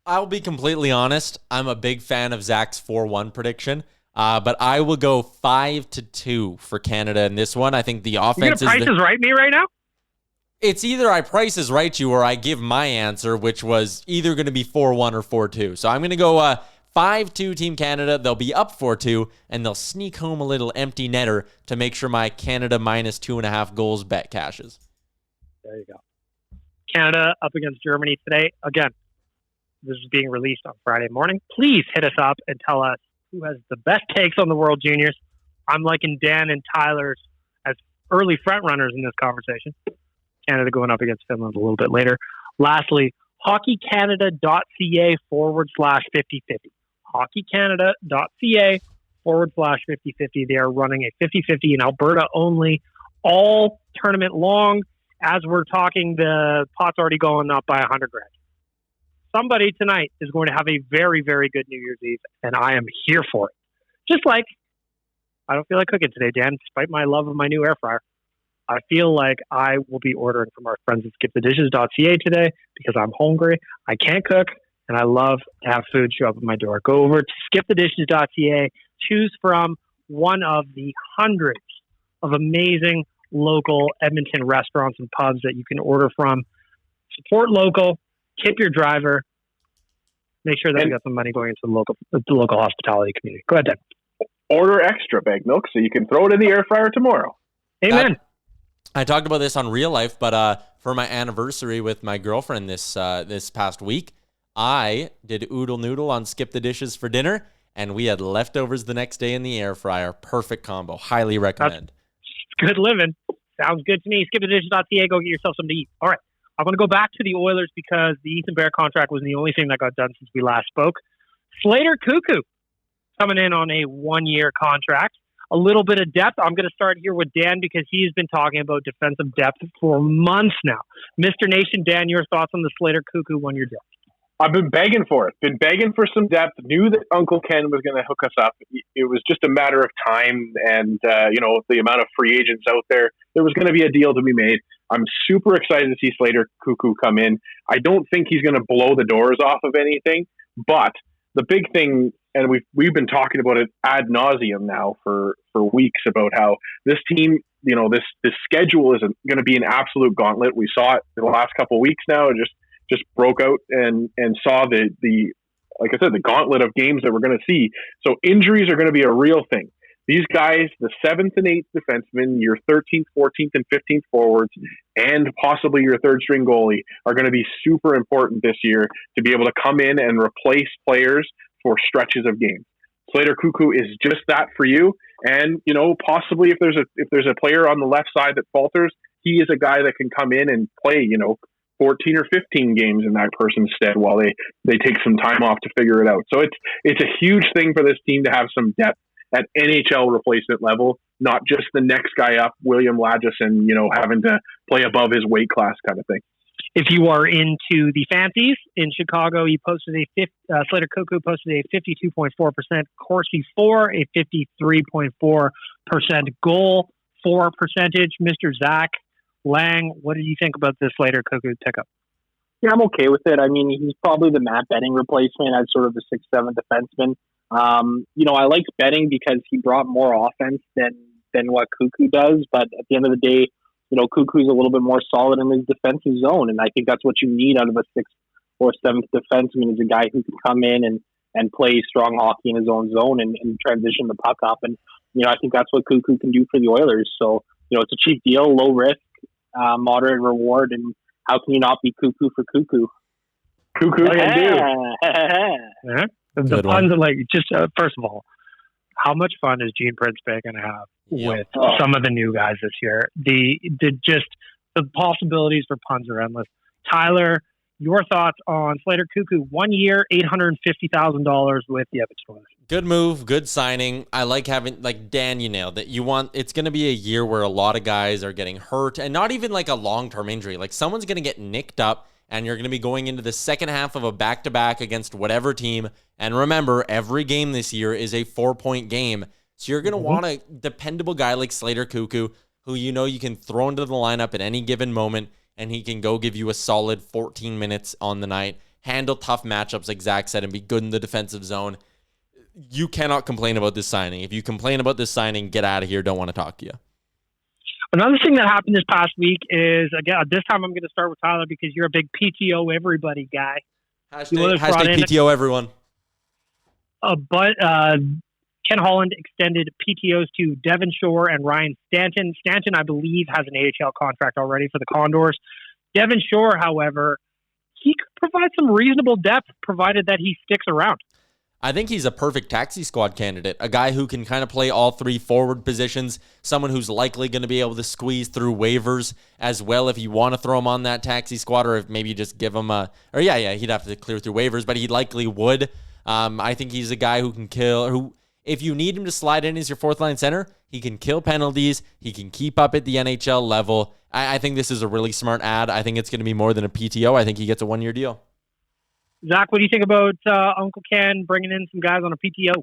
I'll be completely honest. I'm a big fan of Zach's 4-1 prediction. But I will go 5-2 for Canada in this one. I think the offense You're going to price is right me right now? It's either I price is right you or I give my answer, which was either going to be 4-1 or 4-2. So I'm going to go 5-2 Team Canada. They'll be up 4-2, and they'll sneak home a little empty netter to make sure my Canada minus 2.5 goals bet cashes. There you go. Canada up against Germany today. Again, this is being released on Friday morning. Please hit us up and tell us who has the best takes on the World Juniors. I'm liking Dan and Tyler's as early front runners in this conversation. Canada going up against Finland a little bit later. Lastly, hockeycanada.ca /50/50. hockeycanada.ca /50/50. They are running a 50/50 in Alberta only, all tournament long. As we're talking, the pot's already going up by $100,000. Somebody tonight is going to have a very, very good New Year's Eve, and I am here for it. Just like I don't feel like cooking today, Dan, despite my love of my new air fryer. I feel like I will be ordering from our friends at skipthedishes.ca today because I'm hungry. I can't cook, and I love to have food show up at my door. Go over to skipthedishes.ca, choose from one of the hundreds of amazing local Edmonton restaurants and pubs that you can order from. Support local, tip your driver, make sure that we got some money going into the local hospitality community. Go ahead, Dan. Order extra bag milk so you can throw it in the air fryer tomorrow. Amen. I talked about this on Real Life, but for my anniversary with my girlfriend this past week, I did oodle noodle on Skip the Dishes for dinner, and we had leftovers the next day in the air fryer. Perfect combo. Highly recommend. That's good living. Sounds good to me. Skipthedishes.ca. Go get yourself something to eat. All right. I'm going to go back to the Oilers because the Ethan Bear contract was the only thing that got done since we last spoke. Slater Koekkoek coming in on a 1-year contract. A little bit of depth. I'm going to start here with Dan because he's been talking about defensive depth for months now. Mr. Nation, Dan, your thoughts on the Slater Koekkoek 1-year deal? I've been begging for it. Been begging for some depth. Knew that Uncle Ken was going to hook us up. It was just a matter of time and, the amount of free agents out there. There was going to be a deal to be made. I'm super excited to see Slater Koekkoek come in. I don't think he's going to blow the doors off of anything, but the big thing, and we've been talking about it ad nauseum now for weeks about how this team, this schedule is going to be an absolute gauntlet. We saw it in the last couple of weeks now. It just broke out and saw the like I said, the gauntlet of games that we're going to see. So injuries are going to be a real thing. These guys, the 7th and 8th defensemen, your 13th, 14th, and 15th forwards, and possibly your third string goalie are going to be super important this year to be able to come in and replace players for stretches of games. Slater Koekkoek is just that for you. And, possibly if there's a player on the left side that falters, he is a guy that can come in and play, 14 or 15 games in that person's stead while they take some time off to figure it out. So it's a huge thing for this team to have some depth at NHL replacement level, not just the next guy up, William Lagesson, having to play above his weight class kind of thing. If you are into the fancies in Chicago, he posted Slater Koekkoek posted a 52.4% Corsi for a 53.4% goal for percentage. Mr. Zach Lang, what do you think about this Slater Koekkoek pickup? Yeah, I'm okay with it. I mean, he's probably the Matt Benning replacement as sort of a 6'7" defenseman. I like Benning because he brought more offense than what Koekkoek does. But at the end of the day, Koekkoek is a little bit more solid in his defensive zone, and I think that's what you need out of a 6th or 7th defenseman, is a guy who can come in and play strong hockey in his own zone and transition the puck up. And I think that's what Koekkoek can do for the Oilers. So it's a cheap deal, low risk, moderate reward, and how can you not be Koekkoek for Koekkoek? Koekkoek can do. The puns are just first of all, how much fun is Gene Principe going to have with some of the new guys this year? The possibilities for puns are endless. Tyler, your thoughts on Slater Koekkoek? 1 year, $850,000 with the Edmonton Oilers. Good move, good signing. I like having, Dan, you nailed it. It's going to be a year where a lot of guys are getting hurt, and not even a long-term injury. Someone's going to get nicked up, and you're going to be going into the second half of a back-to-back against whatever team. And remember, every game this year is a 4-point game. So you're going to want a dependable guy like Slater Koekkoek, who you can throw into the lineup at any given moment, and he can go give you a solid 14 minutes on the night, handle tough matchups like Zach said, and be good in the defensive zone. You cannot complain about this signing. If you complain about this signing, get out of here. Don't want to talk to you. Another thing that happened this past week is, again, this time I'm going to start with Tyler because you're a big PTO everybody guy. Hashtag PTO everyone. But Ken Holland extended PTOs to Devin Shore and Ryan Stanton. Stanton, I believe, has an AHL contract already for the Condors. Devin Shore, however, he could provide some reasonable depth provided that he sticks around. I think he's a perfect taxi squad candidate, a guy who can kind of play all three forward positions, someone who's likely going to be able to squeeze through waivers as well if you want to throw him on that taxi squad, or if maybe just give him he'd have to clear through waivers, but he likely would. I think he's a guy who can kill, if you need him to slide in as your fourth line center, he can kill penalties, he can keep up at the NHL level. I think this is a really smart ad. I think it's going to be more than a PTO. I think he gets a 1-year deal. Zach, what do you think about Uncle Ken bringing in some guys on a PTO?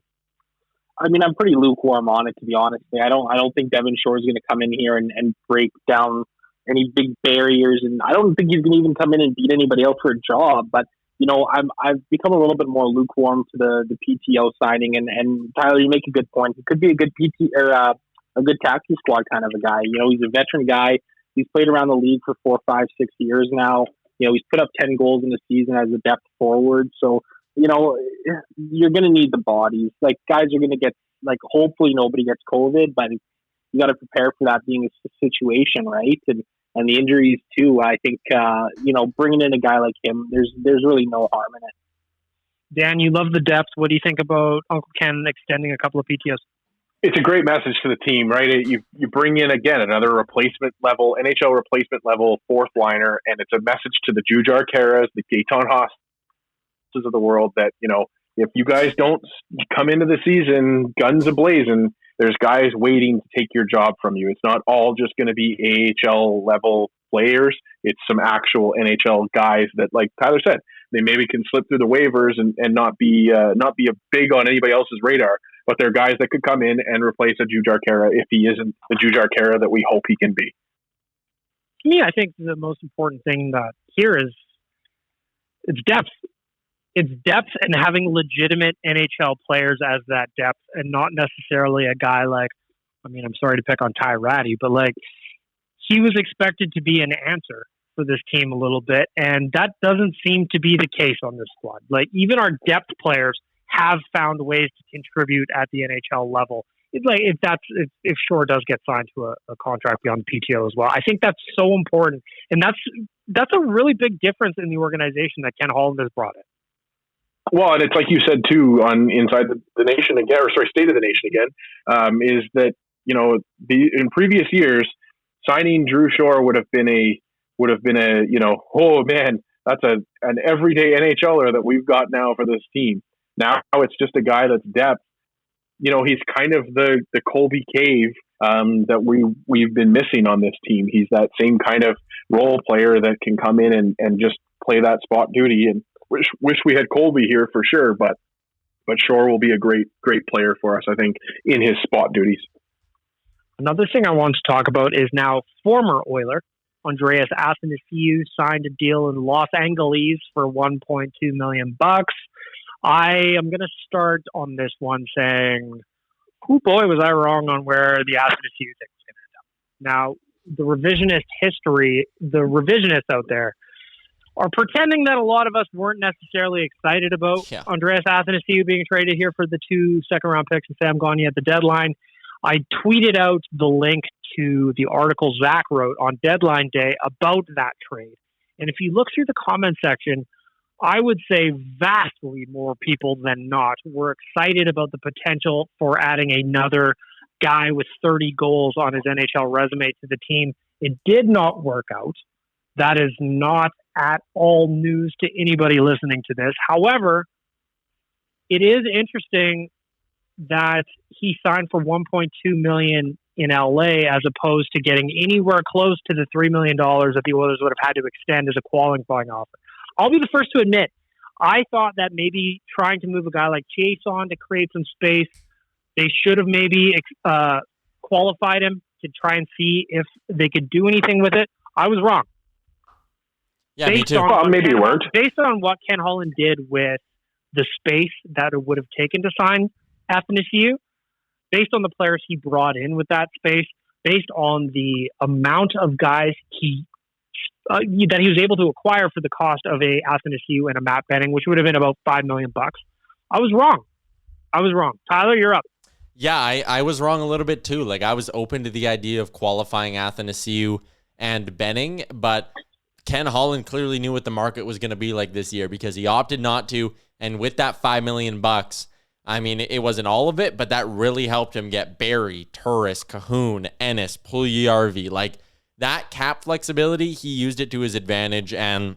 I mean, I'm pretty lukewarm on it, to be honest. I don't think Devin Shore is going to come in here and break down any big barriers, and I don't think he's going to even come in and beat anybody else for a job. But I've become a little bit more lukewarm to the PTO signing, and Tyler, you make a good point. He could be a good a good taxi squad kind of a guy. He's a veteran guy. He's played around the league for 4, 5, 6 years now. He's put up 10 goals in the season as a depth forward. So, you're going to need the bodies. Guys are going to get, hopefully nobody gets COVID, but you got to prepare for that being a situation, right? And the injuries too. I think, bringing in a guy like him, there's really no harm in it. Dan, you love the depth. What do you think about Uncle Ken extending a couple of PTOs? It's a great message to the team, right? You bring in, again, another replacement level, NHL replacement level fourth liner, and it's a message to the Jujhar Kharas, the Gaetan Haas's of the world that, if you guys don't come into the season guns a-blazing, there's guys waiting to take your job from you. It's not all just going to be AHL level players. It's some actual NHL guys that, like Tyler said, they maybe can slip through the waivers and not be a big on anybody else's radar. But they're guys that could come in and replace a Jujhar Khaira if he isn't the Jujhar Khaira that we hope he can be. To me, I think the most important thing that here is it's depth. It's depth and having legitimate NHL players as that depth, and not necessarily a guy I'm sorry to pick on Ty Ratty, but he was expected to be an answer for this team a little bit, and that doesn't seem to be the case on this squad. Even our depth players have found ways to contribute at the NHL level. If Shore does get signed to a contract beyond the PTO as well, I think that's so important, and that's a really big difference in the organization that Ken Holland has brought in. Well, and it's like you said too on Inside the Nation again, or sorry, State of the Nation again, is that in previous years signing Drew Shore would have been a oh man, that's an everyday NHLer that we've got now for this team. Now it's just a guy that's depth. He's kind of the Colby Cave that we've been missing on this team. He's that same kind of role player that can come in and just play that spot duty. And wish we had Colby here for sure, but Shore will be a great player for us, I think, in his spot duties. Another thing I want to talk about is now former Oiler Andreas Athanasiou signed a deal in Los Angeles for $1.2 million. I am going to start on this one saying, oh boy, was I wrong on where the Athanasiou thing was going to end up. Now, the revisionists out there are pretending that a lot of us weren't necessarily excited about Andreas Athanasiou being traded here for the 2 second-round picks and Sam Gagner at the deadline. I tweeted out the link to the article Zach wrote on deadline day about that trade. And if you look through the comment section, I would say vastly more people than not were excited about the potential for adding another guy with 30 goals on his NHL resume to the team. It did not work out. That is not at all news to anybody listening to this. However, it is interesting that he signed for $1.2 million in LA as opposed to getting anywhere close to the $3 million that the Oilers would have had to extend as a qualifying offer. I'll be the first to admit, I thought that maybe trying to move a guy like Chase on to create some space, they should have maybe qualified him to try and see if they could do anything with it. I was wrong. Yeah, me too. Maybe you weren't. Based on what Ken Holland did with the space that it would have taken to sign Athanasiou, based on the players he brought in with that space, based on the amount of guys that he was able to acquire for the cost of a Athanasiou and a Matt Benning, which would have been about $5 million. I was wrong. Tyler, you're up. Yeah, I was wrong a little bit too. Like, I was open to the idea of qualifying Athanasiou and Benning, but Ken Holland clearly knew what the market was going to be like this year because he opted not to. And with that $5 million, I mean, it wasn't all of it, but that really helped him get Barry, Turris, Cahoon, Ennis, Puljujarvi. Like, that cap flexibility, he used it to his advantage. And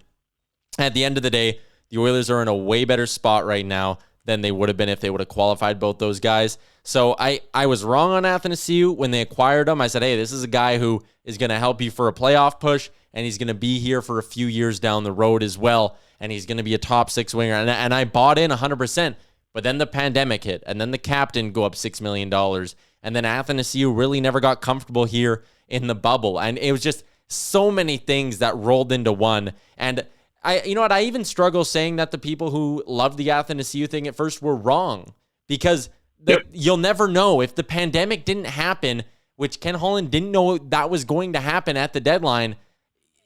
at the end of the day, the Oilers are in a way better spot right now than they would have been if they would have qualified both those guys. So I was wrong on Athanasiou when they acquired him. I said, hey, this is a guy who is going to help you for a playoff push, and he's going to be here for a few years down the road as well, and he's going to be a top 6 winger. And I bought in 100%. But then the pandemic hit, and then the cap didn't go up $6 million, and then Athanasiou really never got comfortable here in the bubble. And it was just so many things that rolled into one. And I even struggle saying that the people who loved the Athanasiou thing at first were wrong, because you'll never know. If the pandemic didn't happen, which Ken Holland didn't know that was going to happen at the deadline,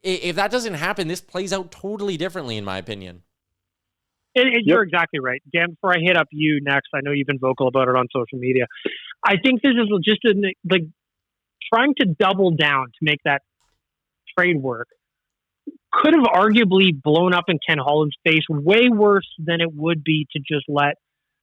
if that doesn't happen, this plays out totally differently, in my opinion. You're exactly right. Dan, before I hit up you next, I know you've been vocal about it on social media. I think this is just trying to double down to make that trade work could have arguably blown up in Ken Holland's face way worse than it would be to just let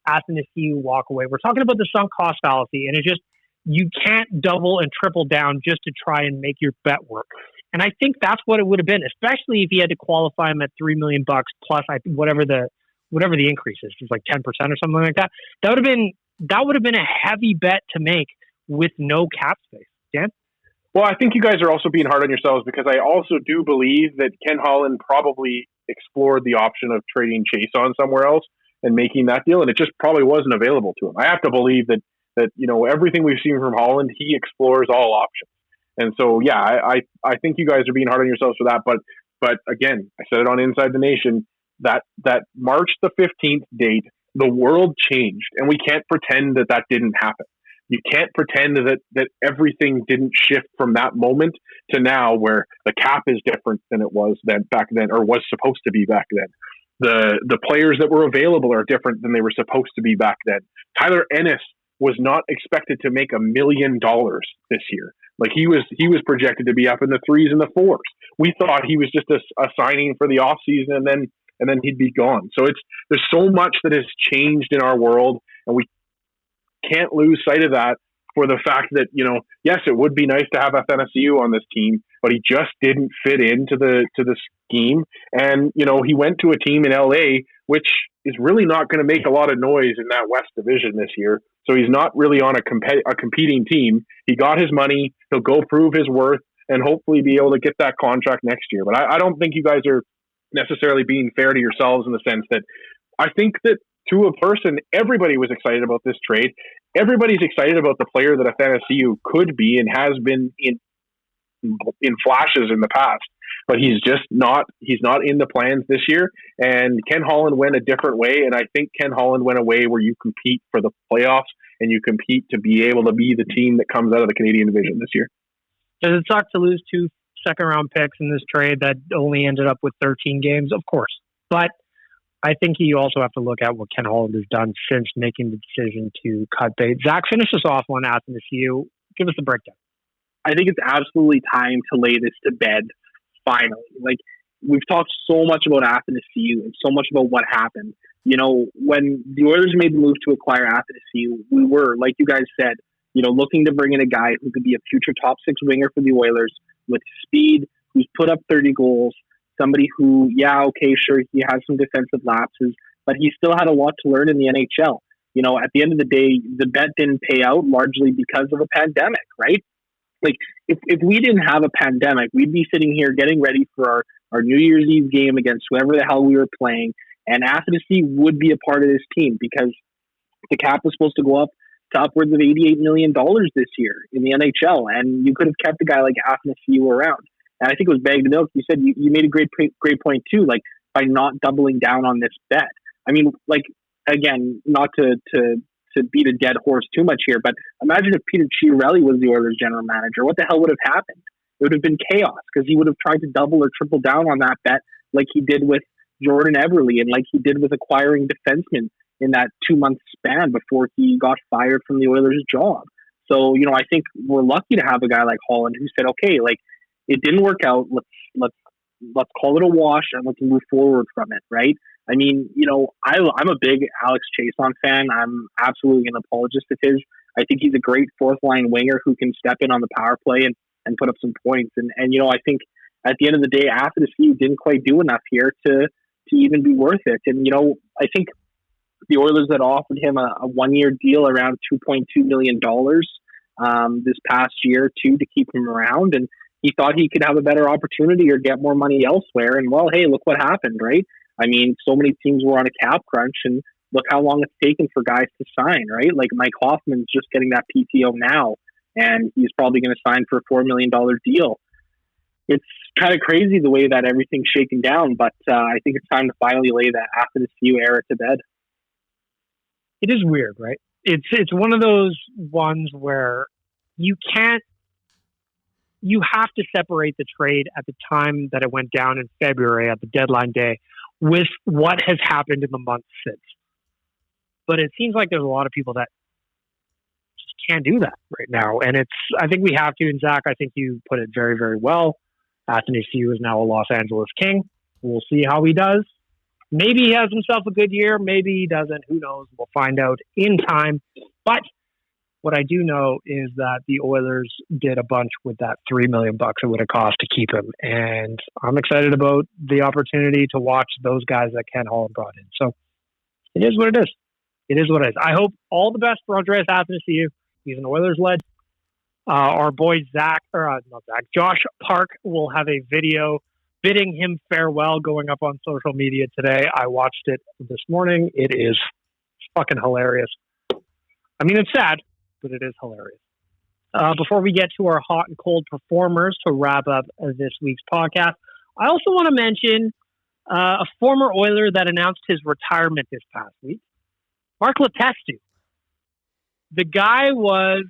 Athanasiou walk away. We're talking about the sunk cost fallacy, and it's just, you can't double and triple down just to try and make your bet work. And I think that's what it would have been, especially if he had to qualify him at $3 million plus whatever the increase is. It's like 10% or something like that. That would have been a heavy bet to make with no cap space. Dan? Well, I think you guys are also being hard on yourselves, because I also do believe that Ken Holland probably explored the option of trading Chase on somewhere else and making that deal, and it just probably wasn't available to him. I have to believe that everything we've seen from Holland, he explores all options. And so, yeah, I think you guys are being hard on yourselves for that. But again, I said it on Inside the Nation, that March the 15th date, the world changed, and we can't pretend that didn't happen. You can't pretend that everything didn't shift from that moment to now, where the cap is different than it was back then, or was supposed to be back then. The players that were available are different than they were supposed to be back then. Tyler Ennis was not expected to make $1 million this year. Like, he was projected to be up in the 3s and the 4s. We thought he was just a signing for the offseason, and then and then he'd be gone. So there's so much that has changed in our world, and we can't lose sight of that for the fact that, yes, it would be nice to have Athanasiou on this team, but he just didn't fit into the scheme. And, he went to a team in LA, which is really not going to make a lot of noise in that West Division this year. So he's not really on a competing team. He got his money. He'll go prove his worth and hopefully be able to get that contract next year. But I don't think you guys are necessarily being fair to yourselves in the sense that I think that to a person, everybody was excited about this trade. Everybody's excited about the player that Athanasiou could be and has been in flashes in the past. But he's not in the plans this year. And Ken Holland went a different way. And I think Ken Holland went a way where you compete for the playoffs and you compete to be able to be the team that comes out of the Canadian division this year. Does it suck to lose 2 second-round picks in this trade that only ended up with 13 games? Of course. But I think you also have to look at what Ken Holland has done since making the decision to cut bait. Zach, finish us off on Athanasiou. Give us the breakdown. I think it's absolutely time to lay this to bed, finally. Like, we've talked so much about Athanasiou and so much about what happened. When the Oilers made the move to acquire Athanasiou, we were, like you guys said, looking to bring in a guy who could be a future top 6 winger for the Oilers with speed, who's put up 30 goals, somebody who, sure, he has some defensive lapses, but he still had a lot to learn in the NHL. At the end of the day, the bet didn't pay out largely because of a pandemic, right? Like, if we didn't have a pandemic, we'd be sitting here getting ready for our New Year's Eve game against whoever the hell we were playing, and Athanasiou would be a part of this team because the cap was supposed to go up to upwards of $88 million this year in the NHL, and you could have kept a guy like Athanasiou around. And I think it was bagged milk. You said you made a great point too, like by not doubling down on this bet. I mean, like, again, not to beat a dead horse too much here, but imagine if Peter Chiarelli was the Oilers general manager. What the hell would have happened? It would have been chaos because he would have tried to double or triple down on that bet like he did with Jordan Eberle and like he did with acquiring defensemen in that 2-month span before he got fired from the Oilers job. So, I think we're lucky to have a guy like Holland who said, okay, like, it didn't work out. Let's call it a wash and let's move forward from it, right? I mean, I'm a big Alex Chason fan. I'm absolutely an apologist of his. I think he's a great 4th-line winger who can step in on the power play and put up some points. And I think at the end of the day, Athanasiou didn't quite do enough here to even be worth it. And, I think the Oilers had offered him a 1-year deal around $2.2 million this past year, too, to keep him around. And he thought he could have a better opportunity or get more money elsewhere. And, well, hey, look what happened, right? I mean, so many teams were on a cap crunch, and look how long it's taken for guys to sign, right? Like Mike Hoffman's just getting that PTO now, and he's probably going to sign for a $4 million deal. It's kind of crazy the way that everything's shaking down, but I think it's time to finally lay that Athanasiou era to bed. It is weird, right? It's one of those ones where you have to separate the trade at the time that it went down in February at the deadline day with what has happened in the months since. But it seems like there's a lot of people that just can't do that right now. And I think we have to. And Zach, I think you put it very, very well. Athanasiou is now a Los Angeles King. We'll see how he does. Maybe he has himself a good year. Maybe he doesn't. Who knows? We'll find out in time. But what I do know is that the Oilers did a bunch with that $3 million it would have cost to keep him. And I'm excited about the opportunity to watch those guys that Ken Holland brought in. So it is what it is. It is what it is. I hope all the best for Andreas Athanasiou. He's an Oilers led. Our boy Josh Park will have a video bidding him farewell going up on social media today. I watched it this morning. It is fucking hilarious. I mean, it's sad, but it is hilarious. Before we get to our hot and cold performers to wrap up this week's podcast, I also want to mention a former Oiler that announced his retirement this past week, Mark Letestu. The guy was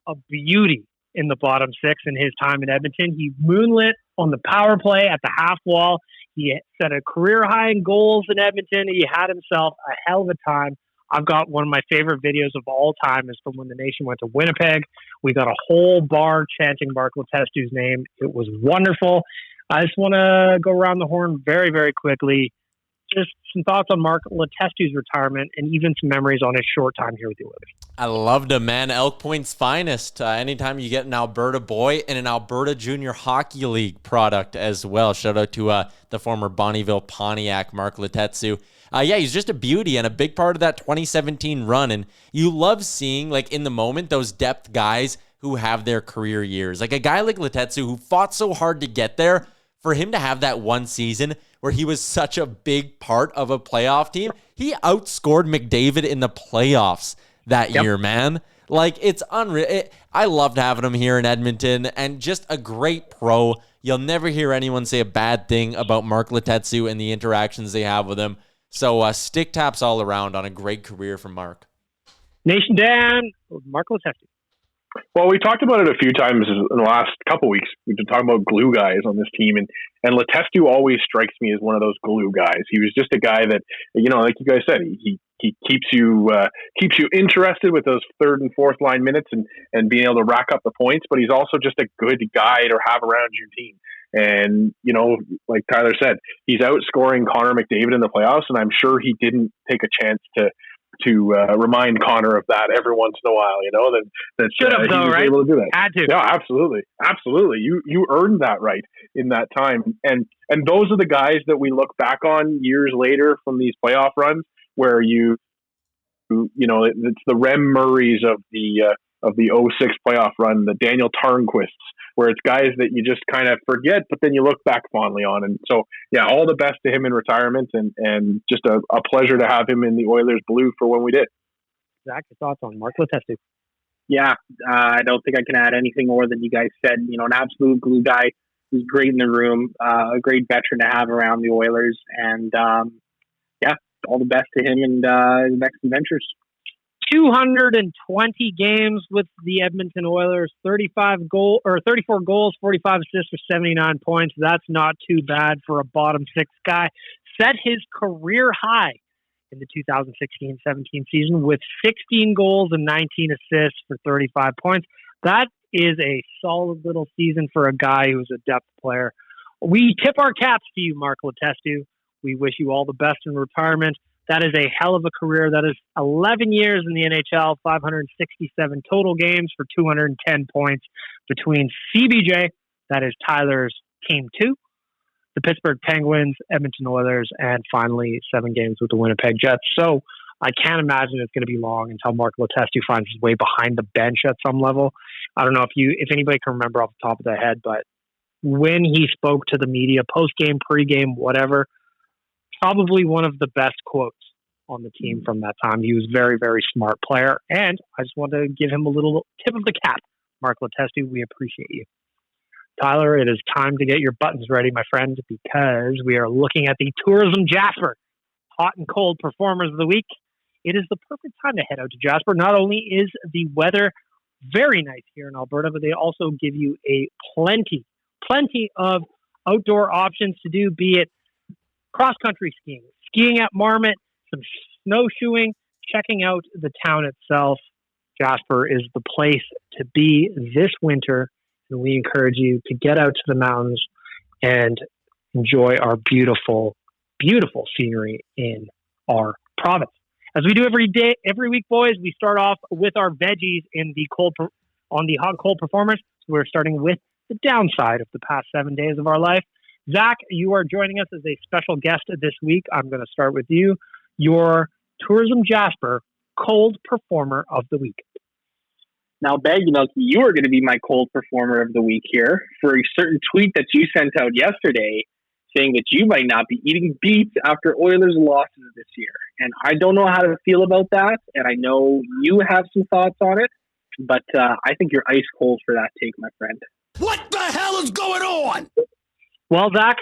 a beauty in the bottom 6 in his time in Edmonton. He moonlit on the power play at the half wall. He set a career high in goals in Edmonton. He had himself a hell of a time. I've got one of my favorite videos of all time is from when the Nation went to Winnipeg. We got a whole bar chanting Mark Letestu's name. It was wonderful. I just want to go around the horn very, very quickly. just some thoughts on Mark Letestu's retirement and even some memories on his short time here with the Oilers. I loved him, man. Elk Point's finest. Anytime you get an Alberta boy and an Alberta Junior Hockey League product as well. Shout out to the former Bonnyville Pontiac, Mark Letestu. Yeah, he's just a beauty and a big part of that 2017 run. And you love seeing, like, in the moment, those depth guys who have their career years. Like a guy like Letestu who fought so hard to get there, for him to have that one season where he was such a big part of a playoff team. He outscored McDavid in the playoffs that year, man. Like, it's unreal. I loved having him here in Edmonton, and just a great pro. You'll never hear anyone say a bad thing about Mark Letestu and the interactions they have with him. So stick taps all around on a great career from Mark. Nation Dan, Mark Letestu. Well, we talked about it a few times in the last couple of weeks. We've been talking about glue guys on this team, and Letestu always strikes me as one of those glue guys. He was just a guy that, like you guys said, he keeps you interested with those third and fourth line minutes and being able to rack up the points. But he's also just a good guy to have around your team. And like Tyler said, he's outscoring Connor McDavid in the playoffs, and I'm sure he didn't take a chance to remind Connor of that every once in a while, that should have, though, right? Able to do that. Had to. Yeah, absolutely. You earned that right in that time, and those are the guys that we look back on years later from these playoff runs, where it's the Rem Murrays of the 06 playoff run, the Daniel Tarnquists, where it's guys that you just kind of forget, but then you look back fondly on. And so, yeah, all the best to him in retirement, and just a pleasure to have him in the Oilers blue for when we did. Zach, your thoughts on Mark Letestu? Yeah, I don't think I can add anything more than you guys said. An absolute glue guy who's great in the room, a great veteran to have around the Oilers. And, all the best to him and his next adventures. 220 games with the Edmonton Oilers, 34 goals, 45 assists for 79 points. That's not too bad for a bottom six guy. Set his career high in the 2016-17 season with 16 goals and 19 assists for 35 points. That is a solid little season for a guy who's a depth player. We tip our caps to you, Mark Letestu. We wish you all the best in retirement. That is a hell of a career. That is 11 years in the NHL, 567 total games for 210 points between CBJ, that is Tyler's Team 2, the Pittsburgh Penguins, Edmonton Oilers, and finally 7 games with the Winnipeg Jets. So I can't imagine it's going to be long until Mark Letestu finds his way behind the bench at some level. I don't know if anybody can remember off the top of their head, but when he spoke to the media, post-game, pre-game, whatever, probably one of the best quotes on the team from that time. He was a very, very smart player, and I just want to give him a little tip of the cap. Mark Letestu, we appreciate you. Tyler, it is time to get your buttons ready, my friend, because we are looking at the Tourism Jasper hot and cold performers of the week. It is the perfect time to head out to Jasper. Not only is the weather very nice here in Alberta, but they also give you a plenty of outdoor options to do, be it cross-country skiing at Marmot, some snowshoeing, checking out the town itself. Jasper is the place to be this winter, and we encourage you to get out to the mountains and enjoy our beautiful, beautiful scenery in our province. As we do every week, boys, we start off with our veggies in the hot and cold performers. So we're starting with the downside of the past 7 days of our life. Zach, you are joining us as a special guest this week. I'm going to start with you. Your Tourism Jasper cold performer of the week. Now, Bag, you are going to be my cold performer of the week here for a certain tweet that you sent out yesterday saying that you might not be eating beets after Oilers' losses this year. And I don't know how to feel about that, and I know you have some thoughts on it, but I think you're ice cold for that take, my friend. What the hell is going on? Well, Zach,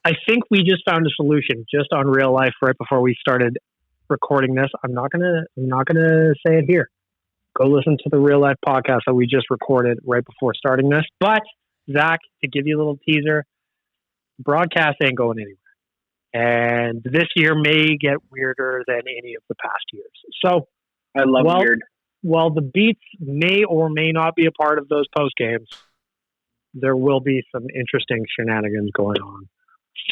I think we just found a solution just on real life right before we started recording this. I'm not gonna say it here. Go listen to the real life podcast that we just recorded right before starting this. But Zach, to give you a little teaser, broadcast ain't going anywhere. And this year may get weirder than any of the past years. So I love weird. While the beats may or may not be a part of those post games, there will be some interesting shenanigans going on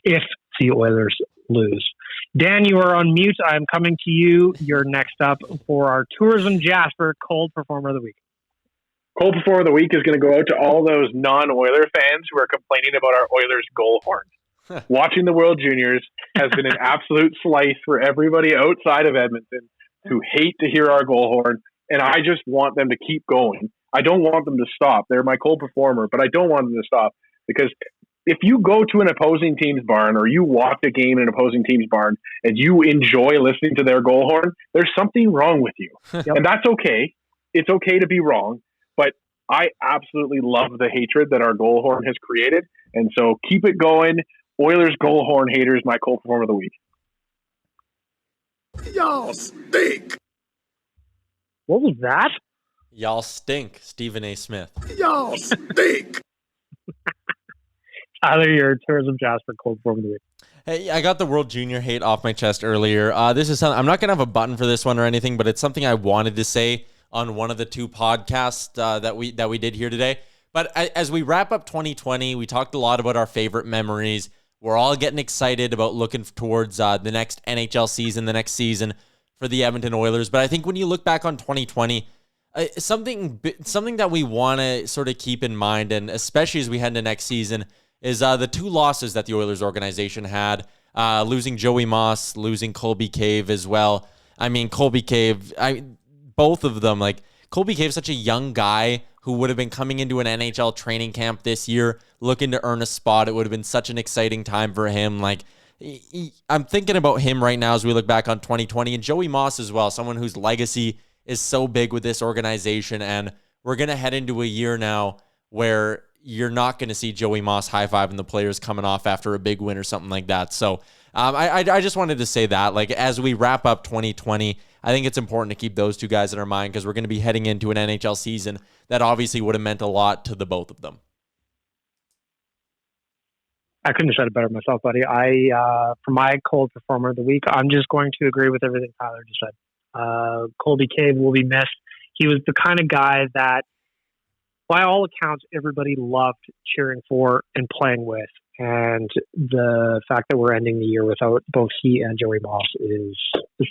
if the Oilers lose. Dan, you are on mute. I'm coming to you. You're next up for our Tourism Jasper Cold Performer of the Week. Cold Performer of the Week is going to go out to all those non-Oiler fans who are complaining about our Oilers goal horn. Watching the World Juniors has been an absolute slice for everybody outside of Edmonton who hate to hear our goal horn, and I just want them to keep going. I don't want them to stop. They're my cold performer, but I don't want them to stop, because if you go to an opposing team's barn or you watch a game in an opposing team's barn and you enjoy listening to their goal horn, there's something wrong with you. Yep. And that's okay. It's okay to be wrong, but I absolutely love the hatred that our goal horn has created. And so keep it going. Oilers goal horn haters, my cold performer of the week. Y'all stink. What was that? Y'all stink, Stephen A. Smith. Y'all stink. Tyler, your Tourism Jasper Cold Performer of the Week. Hey, I got the World Junior hate off my chest earlier. This is something, I'm not going to have a button for this one or anything, but it's something I wanted to say on one of the two podcasts that we did here today. But as we wrap up 2020, we talked a lot about our favorite memories. We're all getting excited about looking towards the next NHL season, the next season for the Edmonton Oilers. But I think when you look back on 2020, something that we want to sort of keep in mind, and especially as we head into next season, is the two losses that the Oilers organization had, losing Joey Moss, losing Colby Cave as well. I mean, Colby Cave, both of them, like Colby Cave, such a young guy who would have been coming into an NHL training camp this year, looking to earn a spot. It would have been such an exciting time for him. Like, I'm thinking about him right now as we look back on 2020, and Joey Moss as well, someone whose legacy is so big with this organization. And we're going to head into a year now where you're not going to see Joey Moss high-fiving the players coming off after a big win or something like that. So I just wanted to say that, like, as we wrap up 2020, I think it's important to keep those two guys in our mind, because we're going to be heading into an NHL season that obviously would have meant a lot to the both of them. I couldn't have said it better myself, buddy. For my Cold Performer of the Week, I'm just going to agree with everything Tyler just said. Colby Cave will be missed. He was the kind of guy that, by all accounts, everybody loved cheering for and playing with. And the fact that we're ending the year without both he and Joey Moss is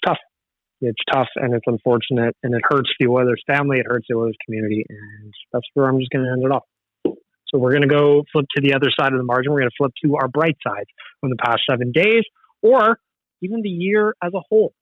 tough. It's tough, and it's unfortunate, and it hurts the Oilers family, it hurts the Oilers community, and that's where I'm just going to end it off. So we're going to go flip to the other side of the margin. We're going to flip to our bright sides from the past 7 days, or even the year as a whole.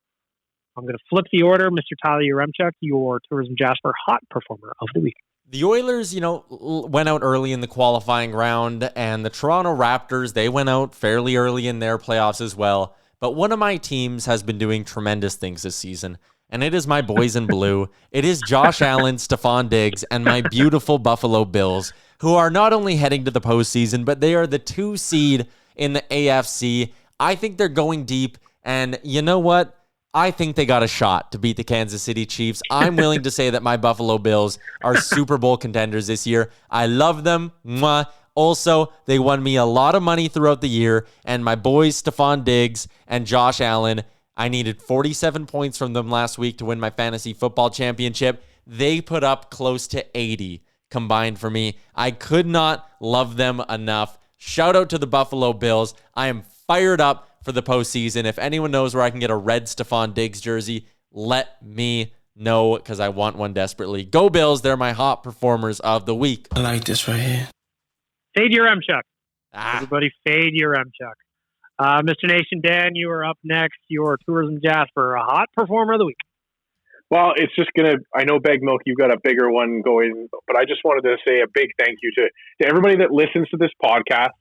I'm going to flip the order. Mr. Tyler Yaremchuk, your Tourism Jasper Hot Performer of the Week. The Oilers, went out early in the qualifying round, and the Toronto Raptors, they went out fairly early in their playoffs as well. But one of my teams has been doing tremendous things this season, and it is my boys in blue. It is Josh Allen, Stephon Diggs, and my beautiful Buffalo Bills, who are not only heading to the postseason, but they are the 2 seed in the AFC. I think they're going deep, and you know what? I think they got a shot to beat the Kansas City Chiefs. I'm willing to say that my Buffalo Bills are Super Bowl contenders this year. I love them. Mwah. Also, they won me a lot of money throughout the year, and my boys, Stephon Diggs and Josh Allen, I needed 47 points from them last week to win my fantasy football championship. They put up close to 80 combined for me. I could not love them enough. Shout out to the Buffalo Bills. I am fired up for the postseason. If anyone knows where I can get a red Stephon Diggs jersey, let me know, because I want one desperately. Go Bills. They're my hot performers of the week. I like this right here. Fade Yaremchuk. Everybody fade Yaremchuk. Mr. Nation Dan, you are up next. Your Tourism Jasper, a Hot Performer of the Week. Well, it's just I know Beg Milk, you've got a bigger one going, but I just wanted to say a big thank you to everybody that listens to this podcast,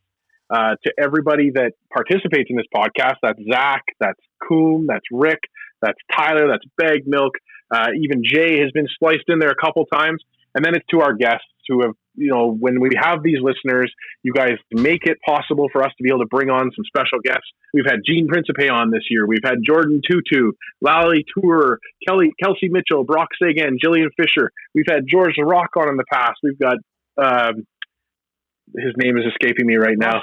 to everybody that participates in this podcast. That's Zach, that's Coom, that's Rick, that's Tyler, that's Beg Milk. Even Jay has been spliced in there a couple times. And then it's to our guests who have, when we have these listeners, you guys make it possible for us to be able to bring on some special guests. We've had Gene Principe on this year. We've had Jordan Tutu, Lally Tour, Kelsey Mitchell, Brock Sagan, Jillian Fisher. We've had George Rock on in the past. We've got, his name is escaping me right now.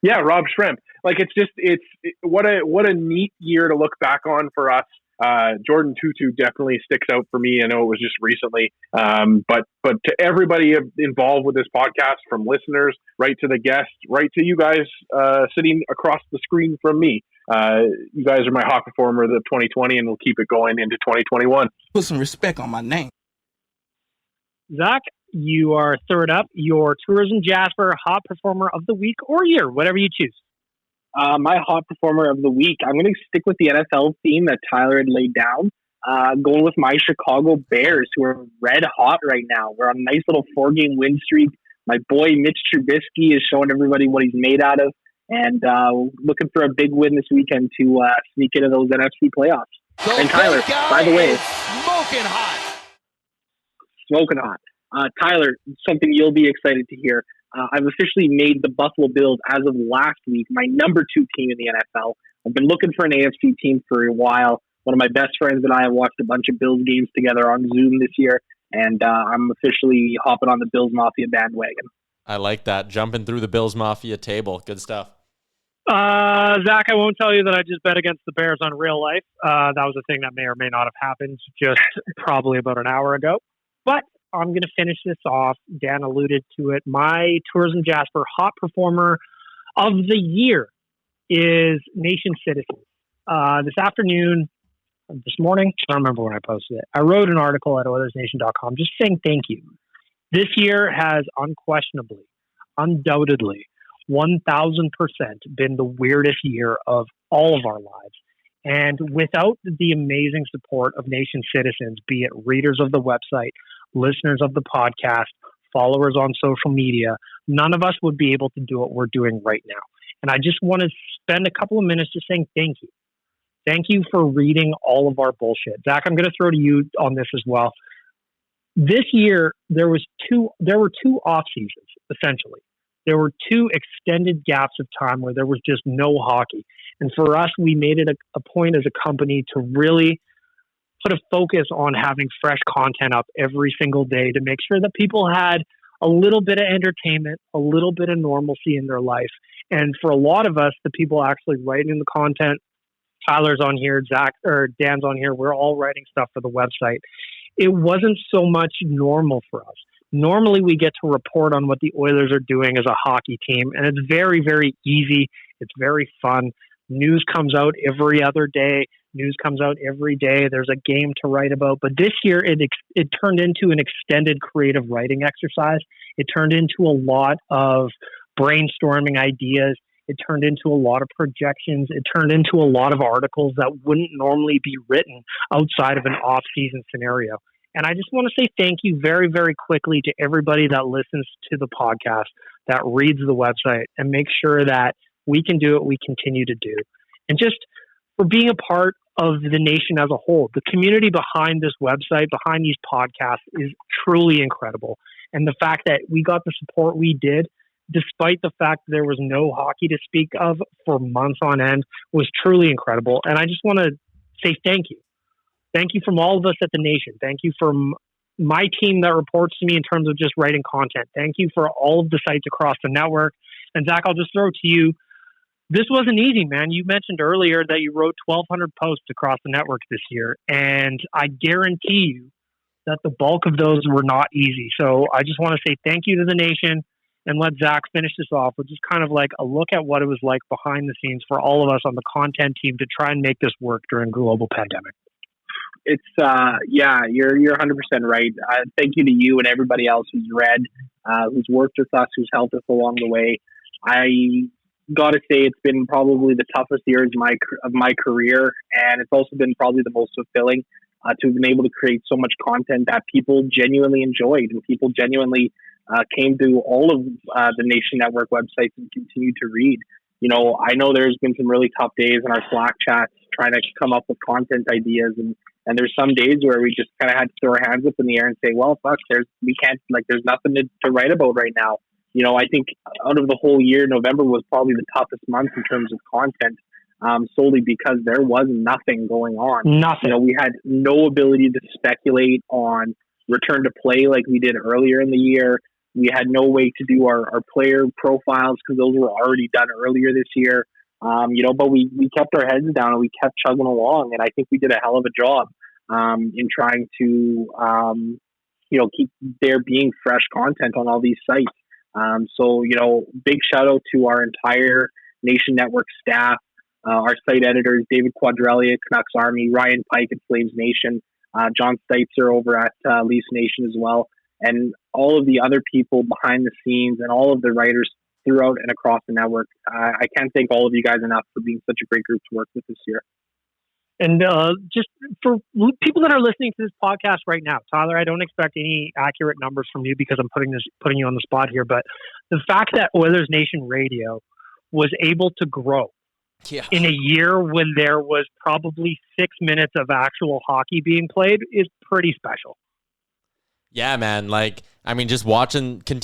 Rob Schremp. Like, it's what a neat year to look back on for us. Jordan Tutu definitely sticks out for me. I know it was just recently, but to everybody involved with this podcast, from listeners right to the guests, right to you guys sitting across the screen from me, you guys are my hot performer of 2020, and we'll keep it going into 2021. Put some respect on my name. Zach, you are third up. Your Tourism Jasper Hot Performer of the Week or Year, whatever you choose. My hot performer of the week, I'm going to stick with the NFL theme that Tyler had laid down. Going with my Chicago Bears, who are red hot right now. We're on a nice little 4-game win streak. My boy Mitch Trubisky is showing everybody what he's made out of, and looking for a big win this weekend to sneak into those NFC playoffs. The and Tyler, by the way, smoking hot. Smoking hot. Tyler, something you'll be excited to hear. I've officially made the Buffalo Bills, as of last week, my number 2 team in the NFL. I've been looking for an AFC team for a while. One of my best friends and I have watched a bunch of Bills games together on Zoom this year, and I'm officially hopping on the Bills Mafia bandwagon. I like that. Jumping through the Bills Mafia table. Good stuff. Zach, I won't tell you that I just bet against the Bears on real life. That was a thing that may or may not have happened just probably about an hour ago. But I'm going to finish this off. Dan alluded to it. My Tourism Jasper Hot Performer of the Year is Nation Citizens. This morning, I don't remember when I posted it, I wrote an article at Oilersnation.com just saying thank you. This year has undoubtedly, 1,000% been the weirdest year of all of our lives. And without the amazing support of Nation Citizens, be it readers of the website, listeners of the podcast, followers on social media, none of us would be able to do what we're doing right now. And I just want to spend a couple of minutes just saying thank you. Thank you for reading all of our bullshit. Zach, I'm going to throw to you on this as well. This year, there were two off seasons, essentially. There were 2 extended gaps of time where there was just no hockey. And for us, we made it a point as a company to really put a focus on having fresh content up every single day to make sure that people had a little bit of entertainment, a little bit of normalcy in their life. And for a lot of us, the people actually writing the content, Tyler's on here, Zach or Dan's on here, we're all writing stuff for the website. It wasn't so much normal for us. Normally we get to report on what the Oilers are doing as a hockey team, and it's very, very easy. It's very fun. News comes out every other day. News comes out every day. There's a game to write about. But this year, it turned into an extended creative writing exercise. It turned into a lot of brainstorming ideas. It turned into a lot of projections. It turned into a lot of articles that wouldn't normally be written outside of an off-season scenario. And I just want to say thank you very, very quickly to everybody that listens to the podcast, that reads the website, and make sure that we can do what we continue to do. And just for being a part of the nation as a whole. The community behind this website, behind these podcasts, is truly incredible. And the fact that we got the support we did, despite the fact that there was no hockey to speak of for months on end, was truly incredible. And I just want to say thank you. Thank you from all of us at the nation. Thank you from my team that reports to me in terms of just writing content. Thank you for all of the sites across the network. And Zach, I'll just throw it to you. This wasn't easy, man. You mentioned earlier that you wrote 1,200 posts across the network this year, and I guarantee you that the bulk of those were not easy. So I just want to say thank you to the nation, and let Zach finish this off with just kind of like a look at what it was like behind the scenes for all of us on the content team to try and make this work during a global pandemic. It's you're 100% right. Thank you to you and everybody else who's read, who's worked with us, who's helped us along the way. I got to say it's been probably the toughest years of my career, and it's also been probably the most fulfilling to have been able to create so much content that people genuinely enjoyed, and people genuinely came to all of the Nation Network websites and continue to read. You know, I know there's been some really tough days in our Slack chats trying to come up with content ideas, and there's some days where we just kind of had to throw our hands up in the air and say, well, fuck, there's nothing to write about right now. You know, I think out of the whole year, November was probably the toughest month in terms of content, solely because there was nothing going on. Nothing. You know, we had no ability to speculate on return to play like we did earlier in the year. We had no way to do our player profiles because those were already done earlier this year. But we kept our heads down and we kept chugging along. And I think we did a hell of a job in trying to, keep there being fresh content on all these sites. Big shout out to our entire Nation Network staff, our site editors, David Quadrelli at Canucks Army, Ryan Pike at Flames Nation, John Steitzer over at Leafs Nation as well, and all of the other people behind the scenes and all of the writers throughout and across the network. I can't thank all of you guys enough for being such a great group to work with this year. And just for people that are listening to this podcast right now, Tyler, I don't expect any accurate numbers from you because I'm putting you on the spot here. But the fact that Oilers Nation Radio was able to grow in a year when there was probably 6 minutes of actual hockey being played is pretty special. Yeah, man. Just watching how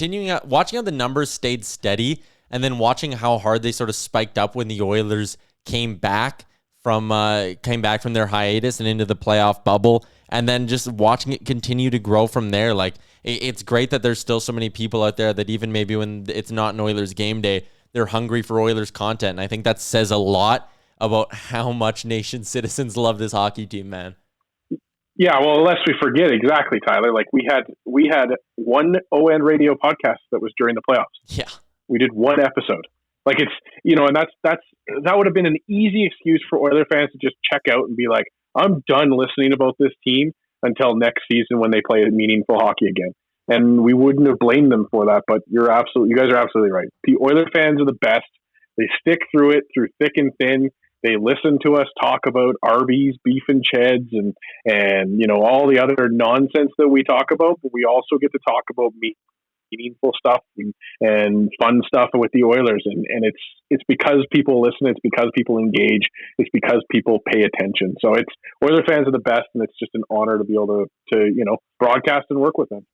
the numbers stayed steady, and then watching how hard they sort of spiked up when the Oilers came back from their hiatus and into the playoff bubble, and then just watching it continue to grow from there. It's great that there's still so many people out there that even maybe when it's not an Oilers game day, they're hungry for Oilers content. And I think that says a lot about how much Nation citizens love this hockey team, man. Yeah, well, lest we forget, exactly, Tyler. We had one ON radio podcast that was during the playoffs. Yeah, we did one episode. And that would have been an easy excuse for Oiler fans to just check out and be like, I'm done listening about this team until next season when they play meaningful hockey again. And we wouldn't have blamed them for that, but you guys are absolutely right. The Oiler fans are the best. They stick through it through thick and thin. They listen to us talk about Arby's, beef and cheds, and all the other nonsense that we talk about. But we also get to talk about meaningful stuff and fun stuff with the Oilers, and it's because people listen, it's because people engage, it's because people pay attention. So it's Oilers fans are the best, and it's just an honor to be able to broadcast and work with them.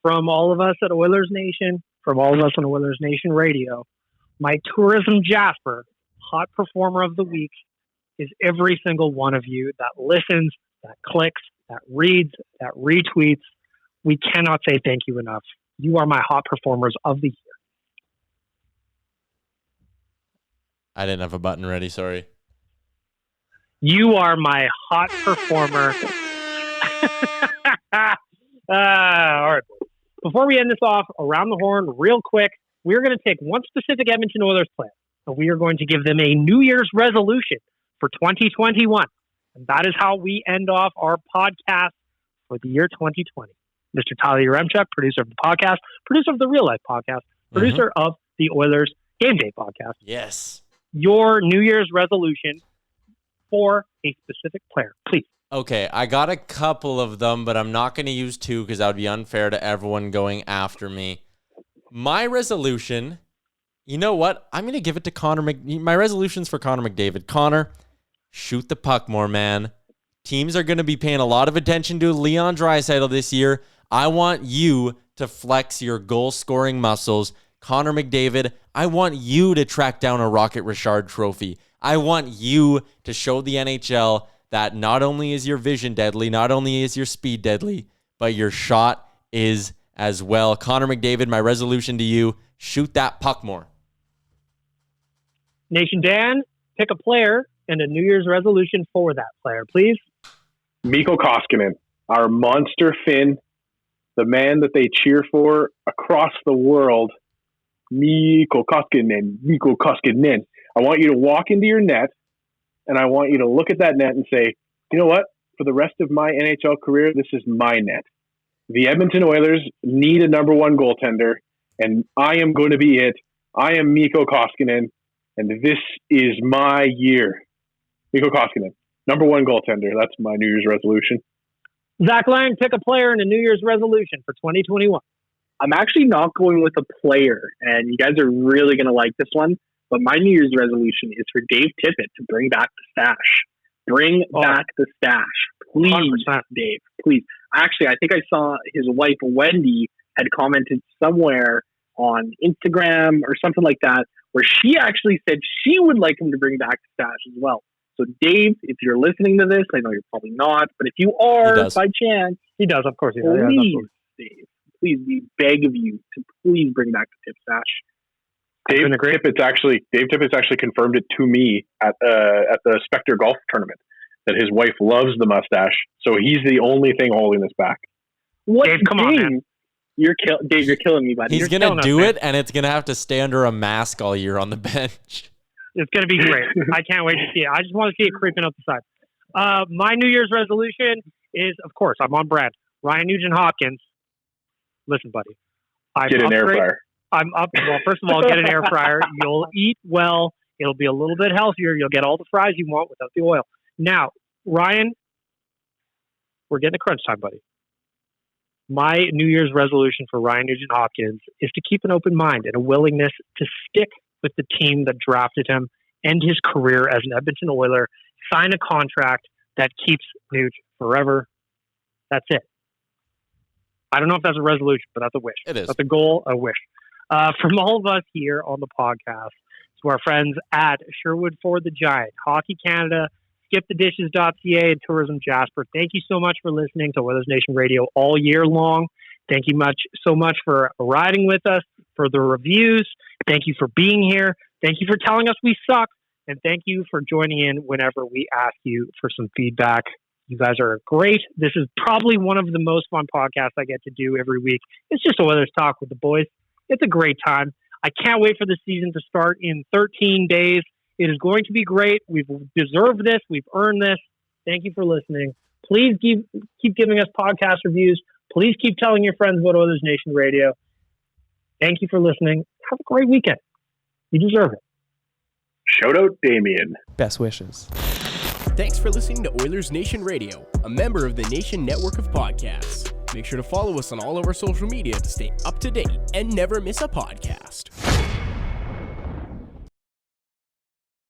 From all of us at Oilers Nation, from all of us on Oilers Nation Radio, my tourism Jasper, hot performer of the week, is every single one of you that listens, that clicks, that reads, that retweets. We cannot say thank you enough. You are my hot performers of the year. I didn't have a button ready, sorry. You are my hot performer. All right. Before we end this off, around the horn, real quick, we're going to take one specific Edmonton Oilers player, and we are going to give them a New Year's resolution for 2021. And that is how we end off our podcast for the year 2020. Mr. Tyler Yaremchuk, producer of the podcast, producer of the Real Life podcast, producer of the Oilers Game Day podcast. Yes. Your New Year's resolution for a specific player, please. Okay, I got a couple of them, but I'm not going to use two because that would be unfair to everyone going after me. My resolution, you know what? I'm going to give it to Connor. My resolution's for Connor McDavid. Connor, shoot the puck more, man. Teams are going to be paying a lot of attention to Leon Draisaitl this year. I want you to flex your goal-scoring muscles. Connor McDavid, I want you to track down a Rocket Richard trophy. I want you to show the NHL that not only is your vision deadly, not only is your speed deadly, but your shot is as well. Connor McDavid, my resolution to you, shoot that puck more. Nation Dan, pick a player and a New Year's resolution for that player, please. Mikko Koskinen, our monster Finn, the man that they cheer for across the world. Mikko Koskinen. I want you to walk into your net, and I want you to look at that net and say, you know what? For the rest of my NHL career, this is my net. The Edmonton Oilers need a number one goaltender, and I am going to be it. I am Mikko Koskinen, and this is my year. Mikko Koskinen, number one goaltender. That's my New Year's resolution. Zach Lang, pick a player and a New Year's resolution for 2021. I'm actually not going with a player, and you guys are really going to like this one. But my New Year's resolution is for Dave Tippett to bring back the stash. Bring back the stash. Please, 100%. Dave. Please. Actually, I think I saw his wife, Wendy, had commented somewhere on Instagram or something like that, where she actually said she would like him to bring back the stash as well. So, Dave, if you're listening to this, I know you're probably not, but if you are, by chance, he does, of course. He does. Please, Dave, please, we beg of you to please bring back the tip stash. Dave Tippett's actually confirmed it to me at the Spectre Golf Tournament that his wife loves the mustache, so he's the only thing holding this back. What? Dave, come on, man. Dave, you're killing me, buddy. He's going to do it, and it's going to have to stay under a mask all year on the bench. It's going to be great. I can't wait to see it. I just want to see it creeping up the side. My New Year's resolution is, of course, I'm on brand. Ryan Nugent Hopkins. Listen, buddy. Get an air fryer. Well, first of all, get an air fryer. You'll eat well. It'll be a little bit healthier. You'll get all the fries you want without the oil. Now, Ryan, we're getting to crunch time, buddy. My New Year's resolution for Ryan Nugent Hopkins is to keep an open mind and a willingness to stick with the team that drafted him, end his career as an Edmonton Oiler, sign a contract that keeps Nuge forever. That's it. I don't know if that's a resolution, but that's a wish. It is. That's a goal, a wish. From all of us here on the podcast, to our friends at Sherwood Ford the Giant, Hockey Canada, skipthedishes.ca, and Tourism Jasper, thank you so much for listening to Oilers Nation Radio all year long. Thank you so much for riding with us, for the reviews. Thank you for being here. Thank you for telling us we suck. And thank you for joining in whenever we ask you for some feedback. You guys are great. This is probably one of the most fun podcasts I get to do every week. It's just Oilers Talk with the boys. It's a great time. I can't wait for the season to start in 13 days. It is going to be great. We've deserved this. We've earned this. Thank you for listening. Please keep giving us podcast reviews. Please keep telling your friends about Oilers Nation Radio. Thank you for listening. Have a great weekend. You deserve it. Shout out Damien. Best wishes. Thanks for listening to Oilers Nation Radio, a member of the Nation Network of Podcasts. Make sure to follow us on all of our social media to stay up to date and never miss a podcast.